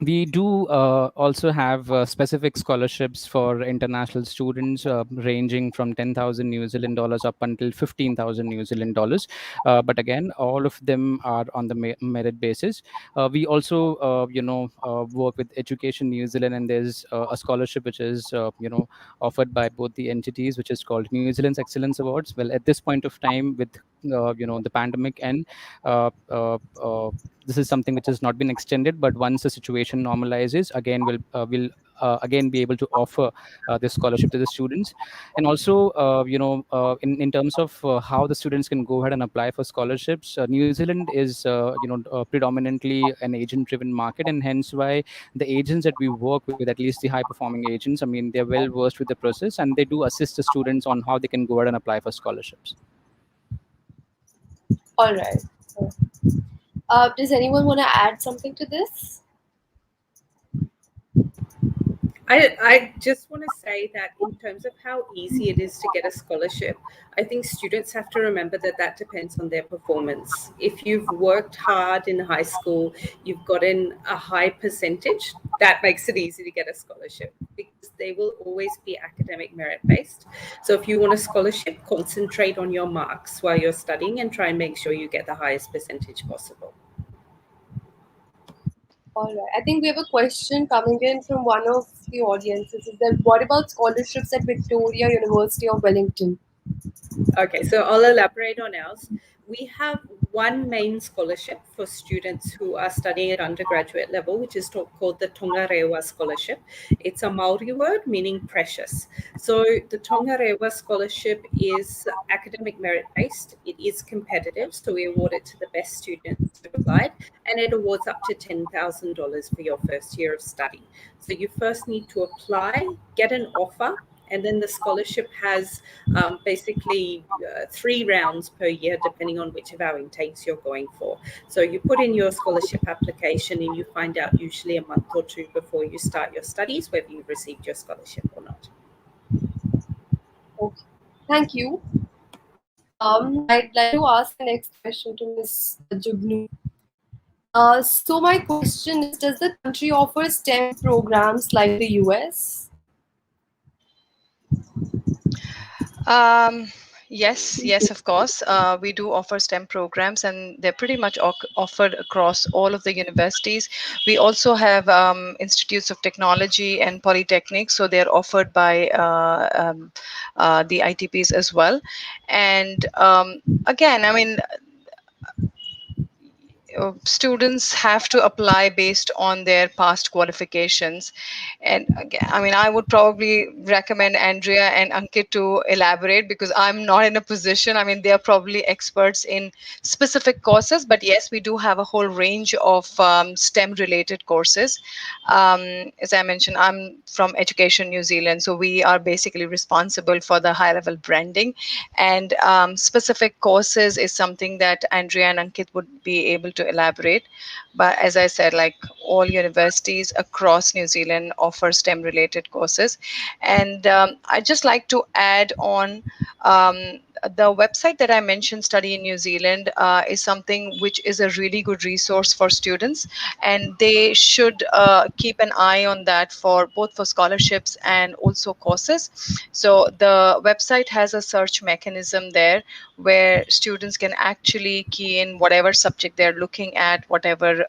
[SPEAKER 8] we do also have specific scholarships for international students, ranging from 10,000 New Zealand dollars up until 15,000 New Zealand dollars. But again, all of them are on the merit basis. We also, work with Education New Zealand, and there's a scholarship which is, offered by both the entities, which is called New Zealand's Excellence Awards. Well, at this point of time, with the pandemic and this is something which has not been extended, but once the situation normalizes again, we'll again be able to offer this scholarship to the students. And also, in terms of how the students can go ahead and apply for scholarships, New Zealand is predominantly an agent driven market, and hence why the agents that we work with, at least the high performing agents, I mean, they're well versed with the process, and they do assist the students on how they can go ahead and apply for scholarships.
[SPEAKER 4] All right. Does anyone want to add something to this?
[SPEAKER 5] I just want to say that in terms of how easy it is to get a scholarship, I think students have to remember that that depends on their performance. If you've worked hard in high school, you've gotten a high percentage, that makes it easy to get a scholarship because they will always be academic merit based. So if you want a scholarship, concentrate on your marks while you're studying and try and make sure you get the highest percentage possible.
[SPEAKER 4] All right. I think we have a question coming in from one of the audiences. Is that what about scholarships at Victoria University of Wellington?
[SPEAKER 5] Okay, so I'll elaborate on ours. We have one main scholarship for students who are studying at undergraduate level, which is called the Tongarewa Scholarship. It's a Maori word meaning precious. So the Tongarewa Scholarship is academic merit based. It is competitive, so we award it to the best students who applied, and it awards up to $10,000 for your first year of study. So you first need to apply, get an offer, and then the scholarship has basically 3 rounds per year, depending on which of our intakes you're going for. So you put in your scholarship application and you find out usually a month or two before you start your studies whether you've received your scholarship or not.
[SPEAKER 4] Okay. Thank you. I'd like to ask the next question to Ms. Jugnu. So my question is, does the country offer STEM programs like the US?
[SPEAKER 9] Yes, of course. We do offer STEM programs, and they're pretty much offered across all of the universities. We also have institutes of technology and polytechnics, so they're offered by the ITPs as well. And again, I mean, students have to apply based on their past qualifications. And again, I mean, I would probably recommend Andrea and Ankit to elaborate, because I'm not in a position, I mean, they are probably experts in specific courses, but yes, we do have a whole range of STEM related courses. As I mentioned, I'm from Education New Zealand, so we are basically responsible for the high level branding, and specific courses is something that Andrea and Ankit would be able to elaborate. But as I said, like, all universities across New Zealand offer STEM related courses. And I'd just like to add on, the website that I mentioned, Study in New Zealand, is something which is a really good resource for students, and they should keep an eye on that for both for scholarships and also courses. So the website has a search mechanism there where students can actually key in whatever subject they're looking at, whatever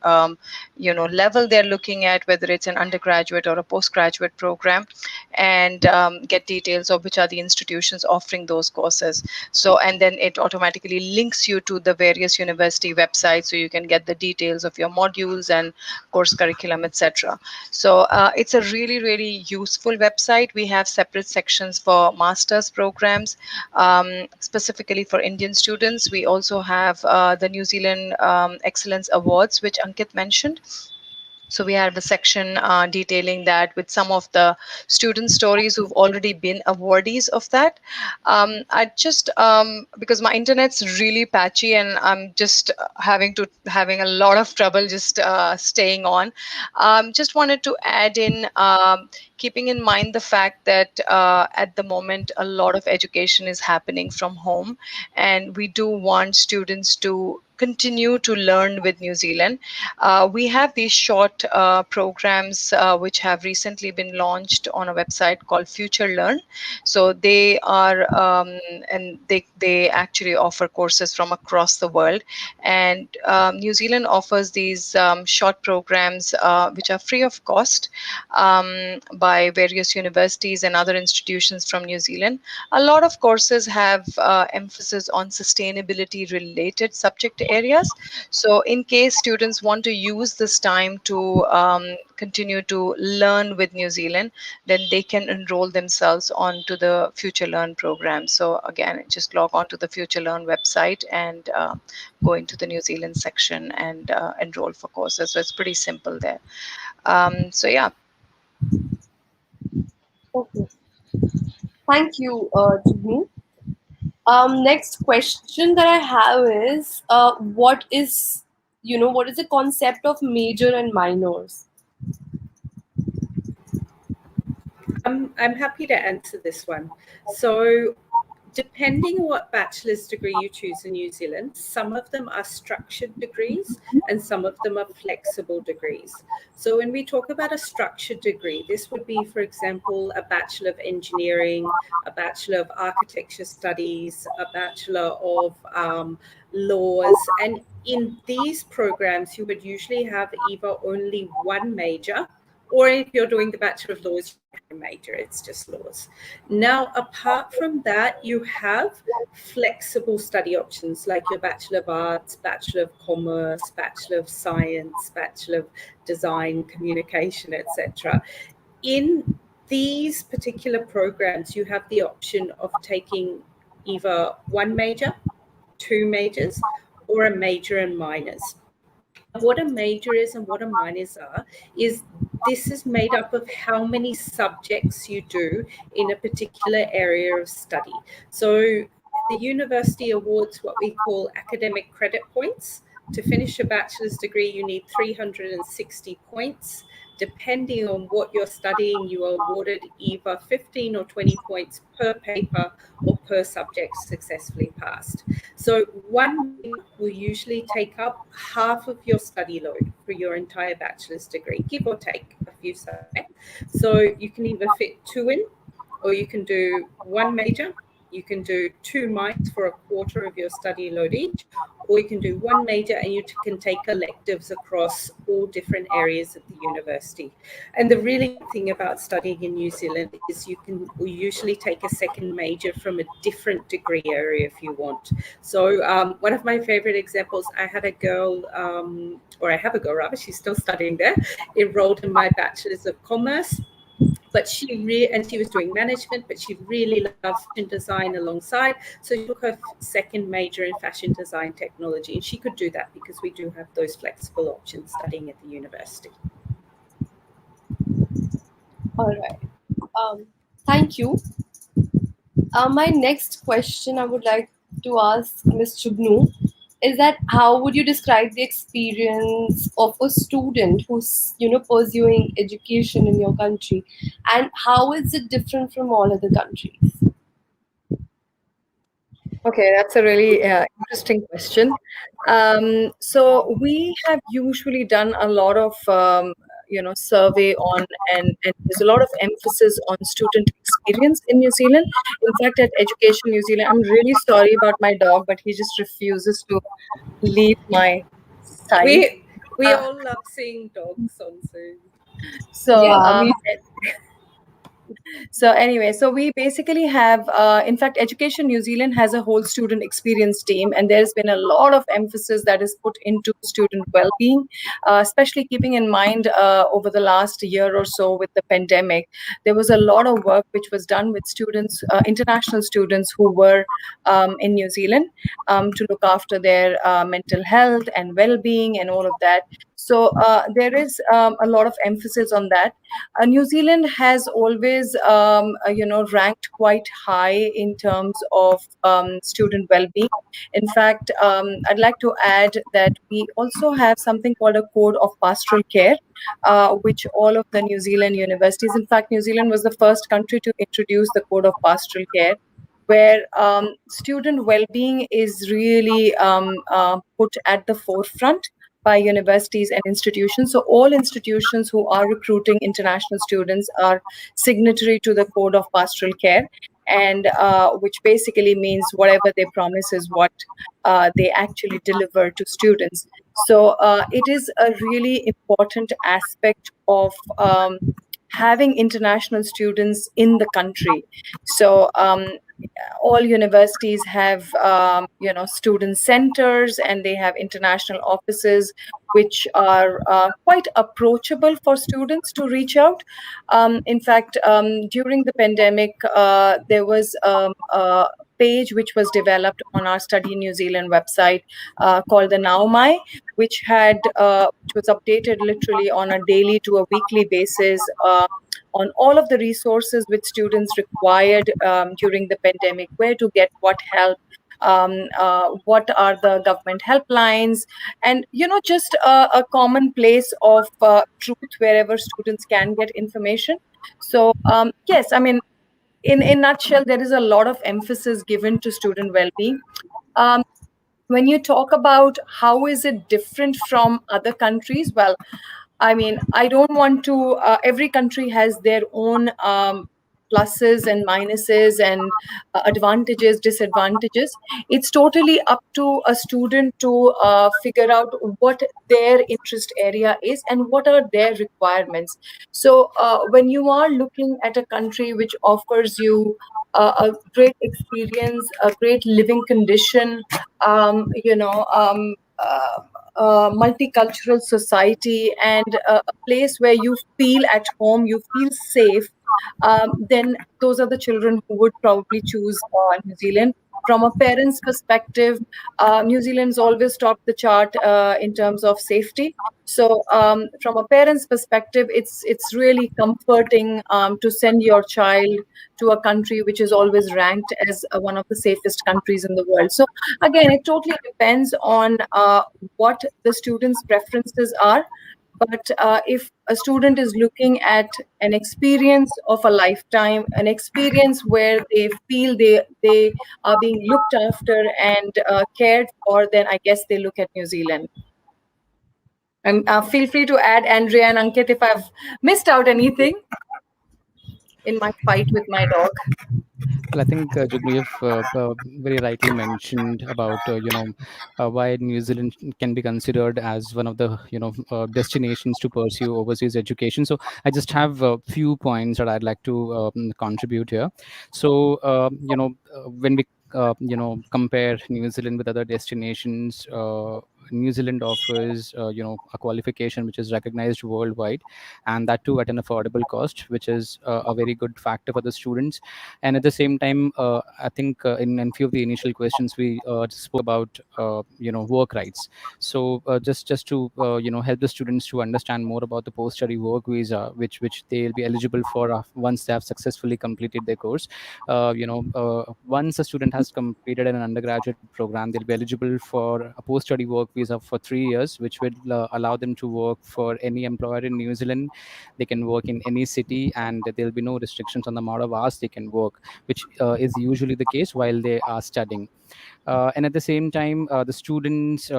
[SPEAKER 9] level they're looking at, whether it's an undergraduate or a postgraduate program, and get details of which are the institutions offering those courses. So, and then it automatically links you to the various university websites, so you can get the details of your modules and course curriculum, etc. So it's a really useful website. We have separate sections for master's programs, specifically for Indian students. We also have the New Zealand Excellence Awards, which Ankit mentioned. So we have a section detailing that with some of the student stories who've already been awardees of that. I just, because my internet's really patchy and I'm just having a lot of trouble just staying on. Just wanted to add in, keeping in mind the fact that at the moment a lot of education is happening from home, and we do want students to continue to learn with New Zealand. We have these short programs which have recently been launched on a website called Future Learn. So they are, and they actually offer courses from across the world. And New Zealand offers these short programs which are free of cost by various universities and other institutions from New Zealand. A lot of courses have emphasis on sustainability related subject areas. So, in case students want to use this time to continue to learn with New Zealand, then they can enroll themselves onto the Future Learn program. So, again, just log on to the Future Learn website and go into the New Zealand section and enroll for courses. So, it's pretty simple there. So, yeah.
[SPEAKER 4] Okay. Thank you, Jigme. Next question that I have is, what is the concept of major and minors?
[SPEAKER 5] I'm happy to answer this one. So, depending on what bachelor's degree you choose in New Zealand, some of them are structured degrees and some of them are flexible degrees. So when we talk about a structured degree, this would be, for example, a Bachelor of Engineering, a Bachelor of Architecture Studies, a Bachelor of Laws. And in these programs, you would usually have either only one major, or if you're doing the Bachelor of Laws, major, it's just laws. Now, apart from that, you have flexible study options like your Bachelor of Arts, Bachelor of Commerce, Bachelor of Science, Bachelor of Design, Communication, etc. In these particular programs, you have the option of taking either one major, two majors, or a major and minors. What a major is and what a minors are is this is made up of how many subjects you do in a particular area of study. So the university awards what we call academic credit points. To finish a bachelor's degree, you need 360 points. Depending on what you're studying, you are awarded either 15 or 20 points per paper or per subject successfully passed. So one will usually take up half of your study load for your entire bachelor's degree, give or take a few subjects. So you can either fit two in, or you can do one major, you can do two minors for a quarter of your study load each, or you can do one major and you can take electives across all different areas of the university. And the really good thing about studying in New Zealand is you can usually take a second major from a different degree area if you want. So one of my favorite examples, I had a girl, or I have a girl rather, she's still studying there, enrolled in my Bachelor's of Commerce. But she was doing management, but she really loved fashion design alongside. So she took her second major in fashion design technology. And she could do that because we do have those flexible options studying at the university.
[SPEAKER 4] All right. Thank you. My next question I would like to ask Ms. Chugnu is that how would you describe the experience of a student who's pursuing education in your country, and how is it different from all other countries?
[SPEAKER 2] Okay, that's a really interesting question. So we have usually done a lot of survey on, and there's a lot of emphasis on student experience in New Zealand. In fact, at Education New Zealand, I'm really sorry about my dog, but he just refuses to leave my side.
[SPEAKER 5] We all love seeing dogs on Zoom.
[SPEAKER 2] So
[SPEAKER 4] Yeah,
[SPEAKER 2] So anyway, so we basically have, in fact, Education New Zealand has a whole student experience team, and there's been a lot of emphasis that is put into student well-being, especially keeping in mind over the last year or so with the pandemic, there was a lot of work which was done with students, international students who were in New Zealand to look after their mental health and well-being and all of that. So there is a lot of emphasis on that. New Zealand has always, ranked quite high in terms of student well-being. In fact, I'd like to add that we also have something called a Code of Pastoral Care, which all of the New Zealand universities, in fact, New Zealand was the first country to introduce the Code of Pastoral Care.
[SPEAKER 7] where student well-being is really put at the forefront by universities and institutions. So all institutions who are recruiting international students are signatory to the Code of Pastoral Care, and which basically means whatever they promise is what they actually deliver to students. So it is a really important aspect of having international students in the country. So all universities have student centers, and they have international offices which are quite approachable for students to reach out. In fact, during the pandemic, there was a page which was developed on our Study in New Zealand website called the Now My, which was updated literally on a daily to a weekly basis on all of the resources which students required during the pandemic, where to get what help, what are the government helplines, and just a common place of truth wherever students can get information. So yes, I mean, in nutshell, there is a lot of emphasis given to student well-being. um, when you talk about how is it different from other countries, well, I mean, I don't want to. Every country has their own pluses and minuses and advantages, disadvantages. It's totally up to a student to figure out what their interest area is and what are their requirements. So, when you are looking at a country which offers you a great experience, a great living condition, multicultural society, and a place where you feel at home, you feel safe, then those are the children who would probably choose New Zealand. From a parent's perspective, New Zealand's always topped the chart in terms of safety. So, from a parent's perspective, it's really comforting to send your child to a country which is always ranked as one of the safest countries in the world. So, again, it totally depends on what the student's preferences are. But if a student is looking at an experience of a lifetime, an experience where they feel they are being looked after and cared for, then I guess they look at New Zealand. And feel free to add, Andrea and Ankit, if I've missed out anything in my fight with my dog.
[SPEAKER 8] Well, I think Juglu, you've very rightly mentioned about why New Zealand can be considered as one of the destinations to pursue overseas education. So I just have a few points that I'd like to contribute here. So when we compare New Zealand with other destinations, New Zealand offers a qualification which is recognized worldwide, and that too at an affordable cost, which is a very good factor for the students. And at the same time, I think in few of the initial questions we spoke about work rights. So just to help the students to understand more about the post study work visa, which they'll be eligible for once they have successfully completed their course. Once a student has completed an undergraduate program, they'll be eligible for a post study work visa for 3 years, which will allow them to work for any employer in New Zealand. They can work in any city, and there'll be no restrictions on the amount of hours they can work, which is usually the case while they are studying. And at the same time, the students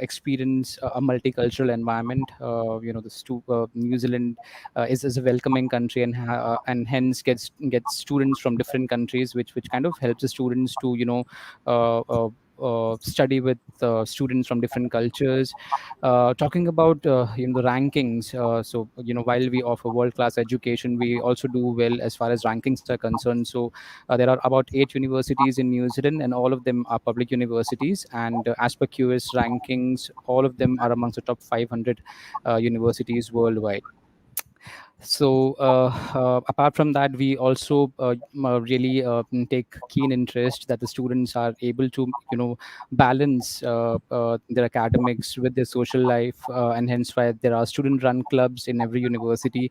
[SPEAKER 8] experience a multicultural environment. New Zealand is a welcoming country, and hence gets students from different countries, which kind of helps the students to uh, uh, study with students from different cultures. Talking about the rankings, so while we offer world class education, we also do well as far as rankings are concerned. So there are about 8 universities in New Zealand, and all of them are public universities. And as per QS rankings, all of them are amongst the top 500 universities worldwide. So apart from that, we also really take keen interest that the students are able to balance their academics with their social life, and hence why there are student run clubs in every university,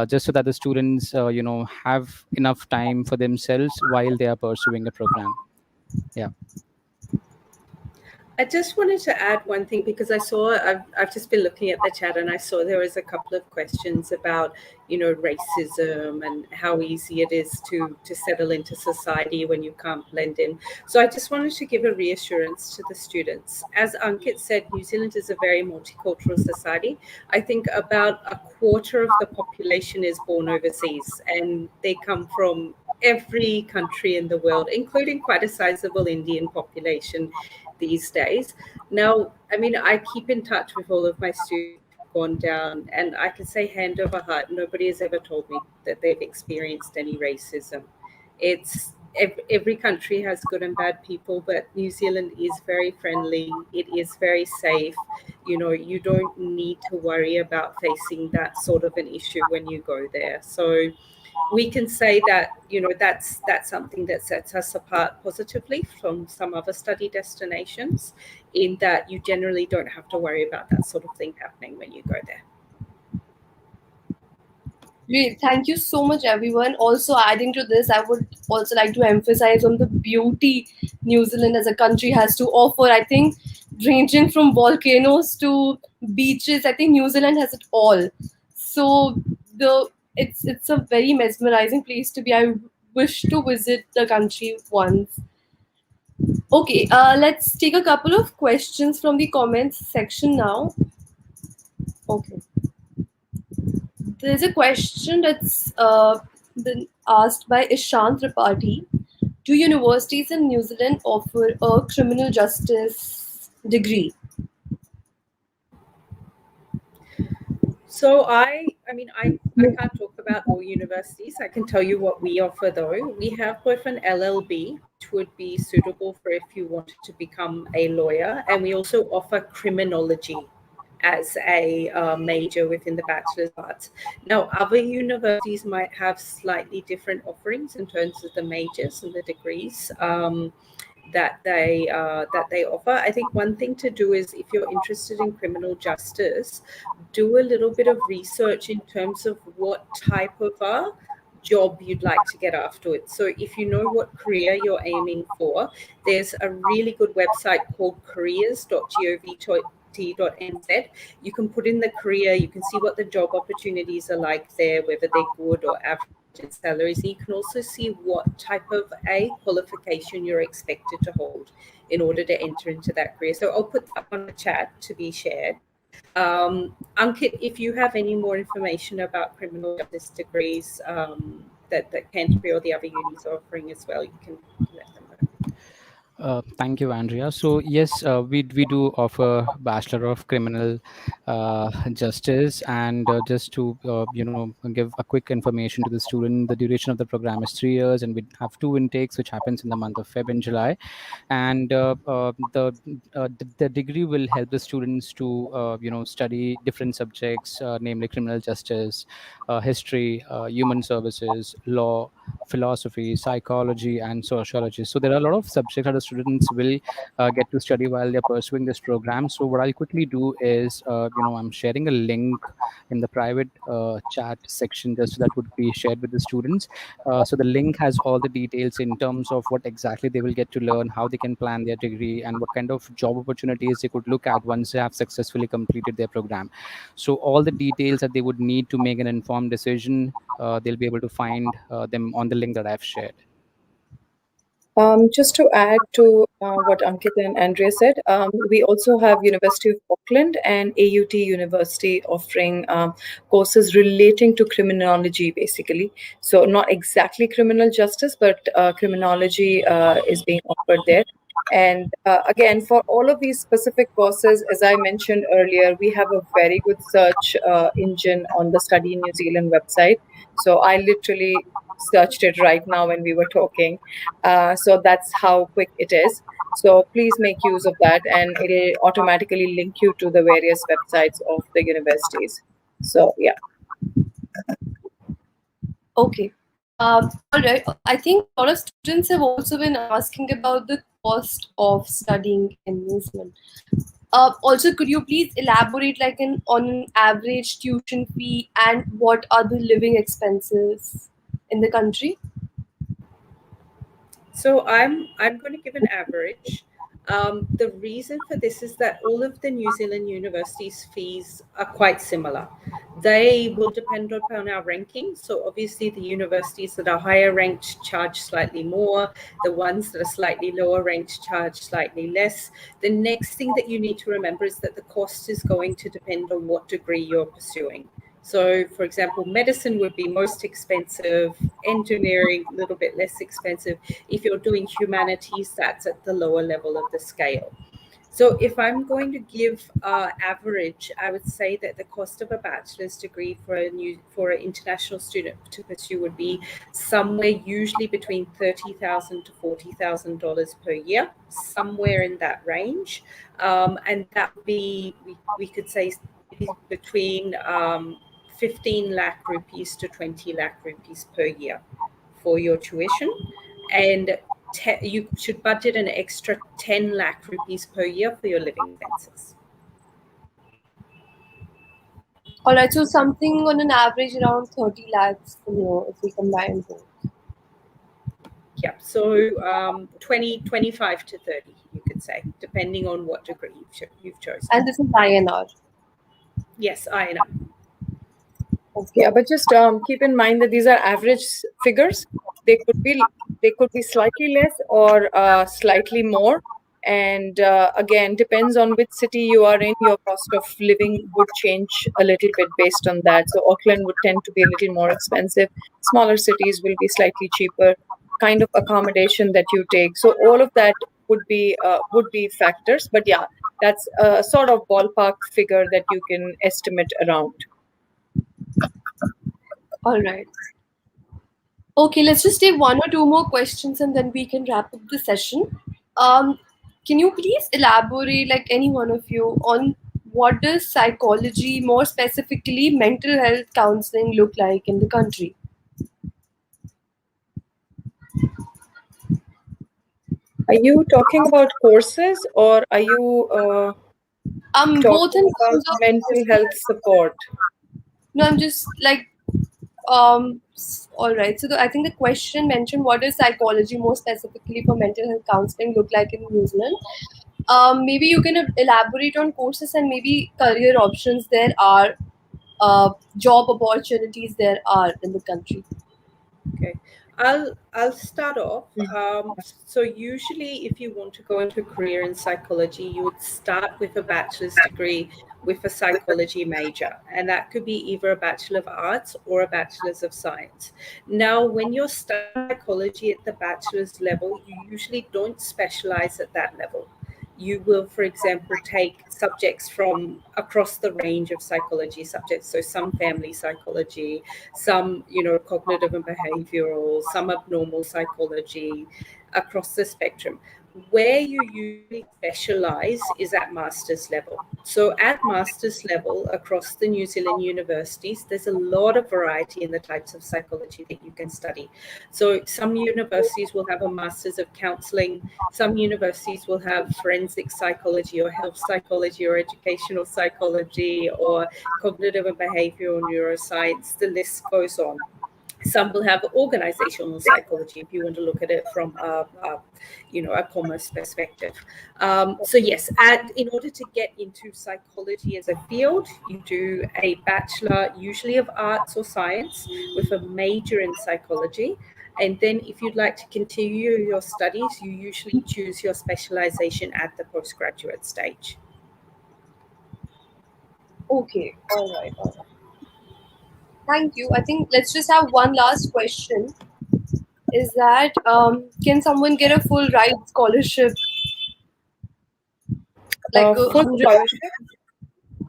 [SPEAKER 8] just so that the students have enough time for themselves while they are pursuing a program. Yeah.
[SPEAKER 5] I just wanted to add one thing because I've just been looking at the chat and I saw there was a couple of questions about, racism and how easy it is to settle into society when you can't blend in. So I just wanted to give a reassurance to the students. As Ankit said, New Zealand is a very multicultural society. I think about a quarter of the population is born overseas and they come from every country in the world, including quite a sizable Indian population these days. Now, I mean, I keep in touch with all of my students who've gone down, and I can say hand over heart, nobody has ever told me that they've experienced any racism. It's every country has good and bad people, but New Zealand is very friendly. It is very safe. You don't need to worry about facing that sort of an issue when you go there. So we can say that that's something that sets us apart positively from some other study destinations, in that you generally don't have to worry about that sort of thing happening when you go there.
[SPEAKER 4] Great. Thank you so much, everyone. Also, adding to this, I would also like to emphasize on the beauty New Zealand as a country has to offer. I think ranging from volcanoes to beaches, I think New Zealand has it all. So the it's a very mesmerizing place to be. I wish to visit the country once. Okay, let's take a couple of questions from the comments section now. Okay. There's a question that's been asked by Ishant Tripathi. Do universities in New Zealand offer a criminal justice degree?
[SPEAKER 5] So I can't talk about all universities. I can tell you what we offer though. We have both an LLB, which would be suitable for if you wanted to become a lawyer, and we also offer criminology as a major within the Bachelor's of Arts. Now, other universities might have slightly different offerings in terms of the majors and the degrees that they offer. I think one thing to do is, if you're interested in criminal justice, do a little bit of research in terms of what type of job you'd like to get afterwards. So if you know what career you're aiming for, there's a really good website called careers.gov.nz. You can put in the career, you can see what the job opportunities are like there, whether they're good or average in salaries. And you can also see what type of a qualification you're expected to hold in order to enter into that career. So I'll put that on the chat to be shared. Ankit, if you have any more information about criminal justice degrees that Canterbury or the other unis are offering as well, you can let them know.
[SPEAKER 8] Thank you, Andrea. So yes, we do offer Bachelor of Criminal Justice, and just to give a quick information to the student, the duration of the program is 3 years, and we have two intakes, which happens in the month of Feb and July, and the degree will help the students to study different subjects, namely criminal justice, history, human services, law, philosophy, psychology, and sociology. So there are a lot of subjects that the students will get to study while they're pursuing this program. So what I'll quickly do is, I'm sharing a link in the private chat section, just that would be shared with the students. So the link has all the details in terms of what exactly they will get to learn, how they can plan their degree, and what kind of job opportunities they could look at once they have successfully completed their program. So all the details that they would need to make an informed decision, they'll be able to find them on the link that I've shared.
[SPEAKER 7] Just to add to what Ankit and Andrea said, we also have University of Auckland and AUT University offering courses relating to criminology, basically. So not exactly criminal justice, but criminology is being offered there. And again, for all of these specific courses, as I mentioned earlier, we have a very good search engine on the Study in New Zealand website. So I literally searched it right now when we were talking. So that's how quick it is. So please make use of that, and it'll automatically link you to the various websites of the universities. So yeah.
[SPEAKER 4] Okay. All right. I think a lot of students have also been asking about the cost of studying in New Zealand. Also, could you please elaborate, like, on an average tuition fee and what are the living expenses in the country?
[SPEAKER 5] So I'm going to give an average. The reason for this is that all of the New Zealand universities' fees are quite similar. They will depend upon our ranking. So obviously the universities that are higher ranked charge slightly more. The ones that are slightly lower ranked charge slightly less. The next thing that you need to remember is that the cost is going to depend on what degree you're pursuing. So, for example, medicine would be most expensive, engineering a little bit less expensive. If you're doing humanities, that's at the lower level of the scale. So if I'm going to give average, I would say that the cost of a bachelor's degree for an international student to pursue would be somewhere usually between $30,000 to $40,000 per year, somewhere in that range, and that would be we could say between 15 lakh rupees to 20 lakh rupees per year for your tuition, and you should budget an extra 10 lakh rupees per year for your living expenses.
[SPEAKER 4] All right, so something on an average around 30 lakhs per year if we combine both.
[SPEAKER 5] Yeah, so 25 to 30, you could say, depending on what degree you've chosen.
[SPEAKER 4] And this is INR.
[SPEAKER 5] Yes, I know.
[SPEAKER 10] Yeah, but just keep in mind that these are average figures. They could be slightly less or slightly more, and again depends on which city you are in. Your cost of living would change a little bit based on that. So Auckland would tend to be a little more expensive. Smaller cities will be slightly cheaper. Kind of accommodation that you take. So all of that would be factors. But yeah, that's a sort of ballpark figure that you can estimate around.
[SPEAKER 4] All right. Okay, let's just take one or two more questions and then we can wrap up the session. Can you please elaborate, like any one of you, on what does psychology, more specifically mental health counseling, look like in the country?
[SPEAKER 10] Are you talking about courses or are you
[SPEAKER 4] Both
[SPEAKER 10] talking
[SPEAKER 4] in
[SPEAKER 10] about
[SPEAKER 4] terms of
[SPEAKER 10] mental health support?
[SPEAKER 4] no, I'm just like all right. So I think the question mentioned what does psychology, more specifically for mental health counseling, look like in New Zealand? Maybe you can elaborate on courses and maybe career options there are, job opportunities there are in the country.
[SPEAKER 5] Okay, I'll start off. So usually, if you want to go into a career in psychology, you would start with a bachelor's degree with a psychology major, and that could be either a Bachelor of Arts or a Bachelor's of Science. Now, when you're studying psychology at the bachelor's level, you usually don't specialize at that level. You will, for example, take subjects from across the range of psychology subjects. So some family psychology, some, cognitive and behavioral, some abnormal psychology, across the spectrum. Where you usually specialize is at master's level. So at master's level across the New Zealand universities, there's a lot of variety in the types of psychology that you can study. So some universities will have a master's of counseling, some universities will have forensic psychology or health psychology or educational psychology or cognitive and behavioral neuroscience. The list goes on. Some will have organizational psychology if you want to look at it from a commerce perspective. So yes, in order to get into psychology as a field, you do a Bachelor, usually of Arts or Science, with a major in psychology. And then if you'd like to continue your studies, you usually choose your specialization at the postgraduate stage.
[SPEAKER 4] Okay, all right, all right. Thank you. I think let's just have one last question. Is that can someone get a full ride scholarship? Like
[SPEAKER 10] Full
[SPEAKER 4] 100?
[SPEAKER 10] scholarship.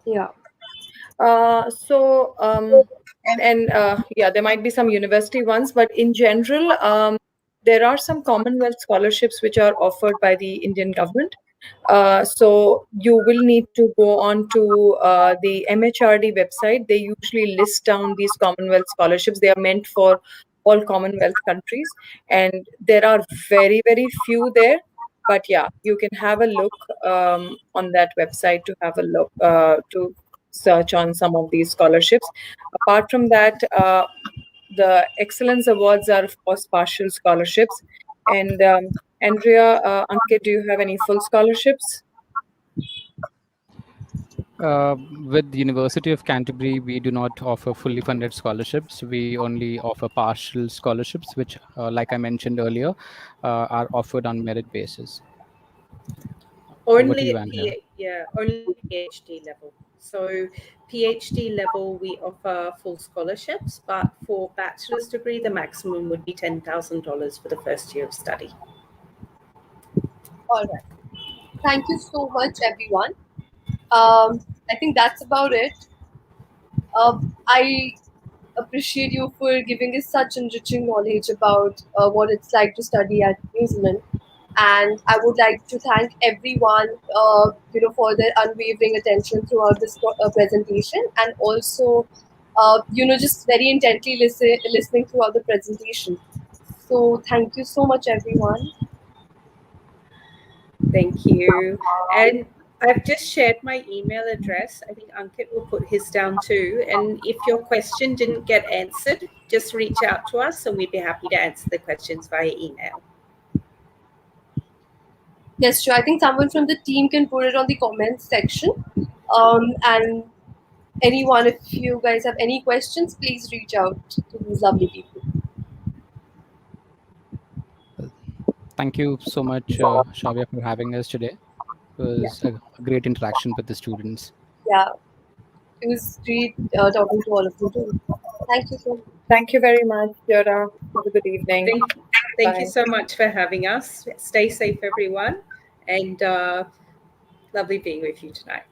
[SPEAKER 4] Yeah.
[SPEAKER 10] Yeah, there might be some university ones, but in general, there are some Commonwealth scholarships which are offered by the Indian government. So you will need to go on to the MHRD website. They usually list down these Commonwealth scholarships. They are meant for all Commonwealth countries, and there are very, very few there. But yeah, you can have a look on that website to have a look to search on some of these scholarships. Apart from that, the excellence awards are of course partial scholarships, and Andrea, Ankit, do you have any full scholarships?
[SPEAKER 8] With the University of Canterbury, we do not offer fully funded scholarships. We only offer partial scholarships, which, like I mentioned earlier, are offered on merit basis. Over to
[SPEAKER 5] Only
[SPEAKER 8] you,
[SPEAKER 5] at
[SPEAKER 8] Andrea.
[SPEAKER 5] only at PhD level. So PhD level, we offer full scholarships, but for bachelor's degree, the maximum would be $10,000 for the first year of study.
[SPEAKER 4] All right. Thank you so much, everyone. I think that's about it. I appreciate you for giving us such enriching knowledge about what it's like to study at New Zealand. And I would like to thank everyone, for their unwavering attention throughout this presentation, and also, just very intently listening throughout the presentation. So thank you so much, everyone.
[SPEAKER 5] Thank you. And I've just shared my email address. I think Ankit will put his down too. And if your question didn't get answered, just reach out to us and we'd be happy to answer the questions via email.
[SPEAKER 4] Yes, sure. I think someone from the team can put it on the comments section. And anyone, if you guys have any questions, please reach out to these lovely people.
[SPEAKER 8] Thank you so much, Shavya, for having us today. It
[SPEAKER 4] Yeah,
[SPEAKER 8] was a great interaction with the students.
[SPEAKER 4] yeah. It was great talking to all of you too. Thank you so much.
[SPEAKER 10] Thank you very much, Kiora. Have a good evening.
[SPEAKER 5] Thank you
[SPEAKER 10] Bye.
[SPEAKER 5] so much for having us. Stay safe, everyone. And lovely being with you tonight.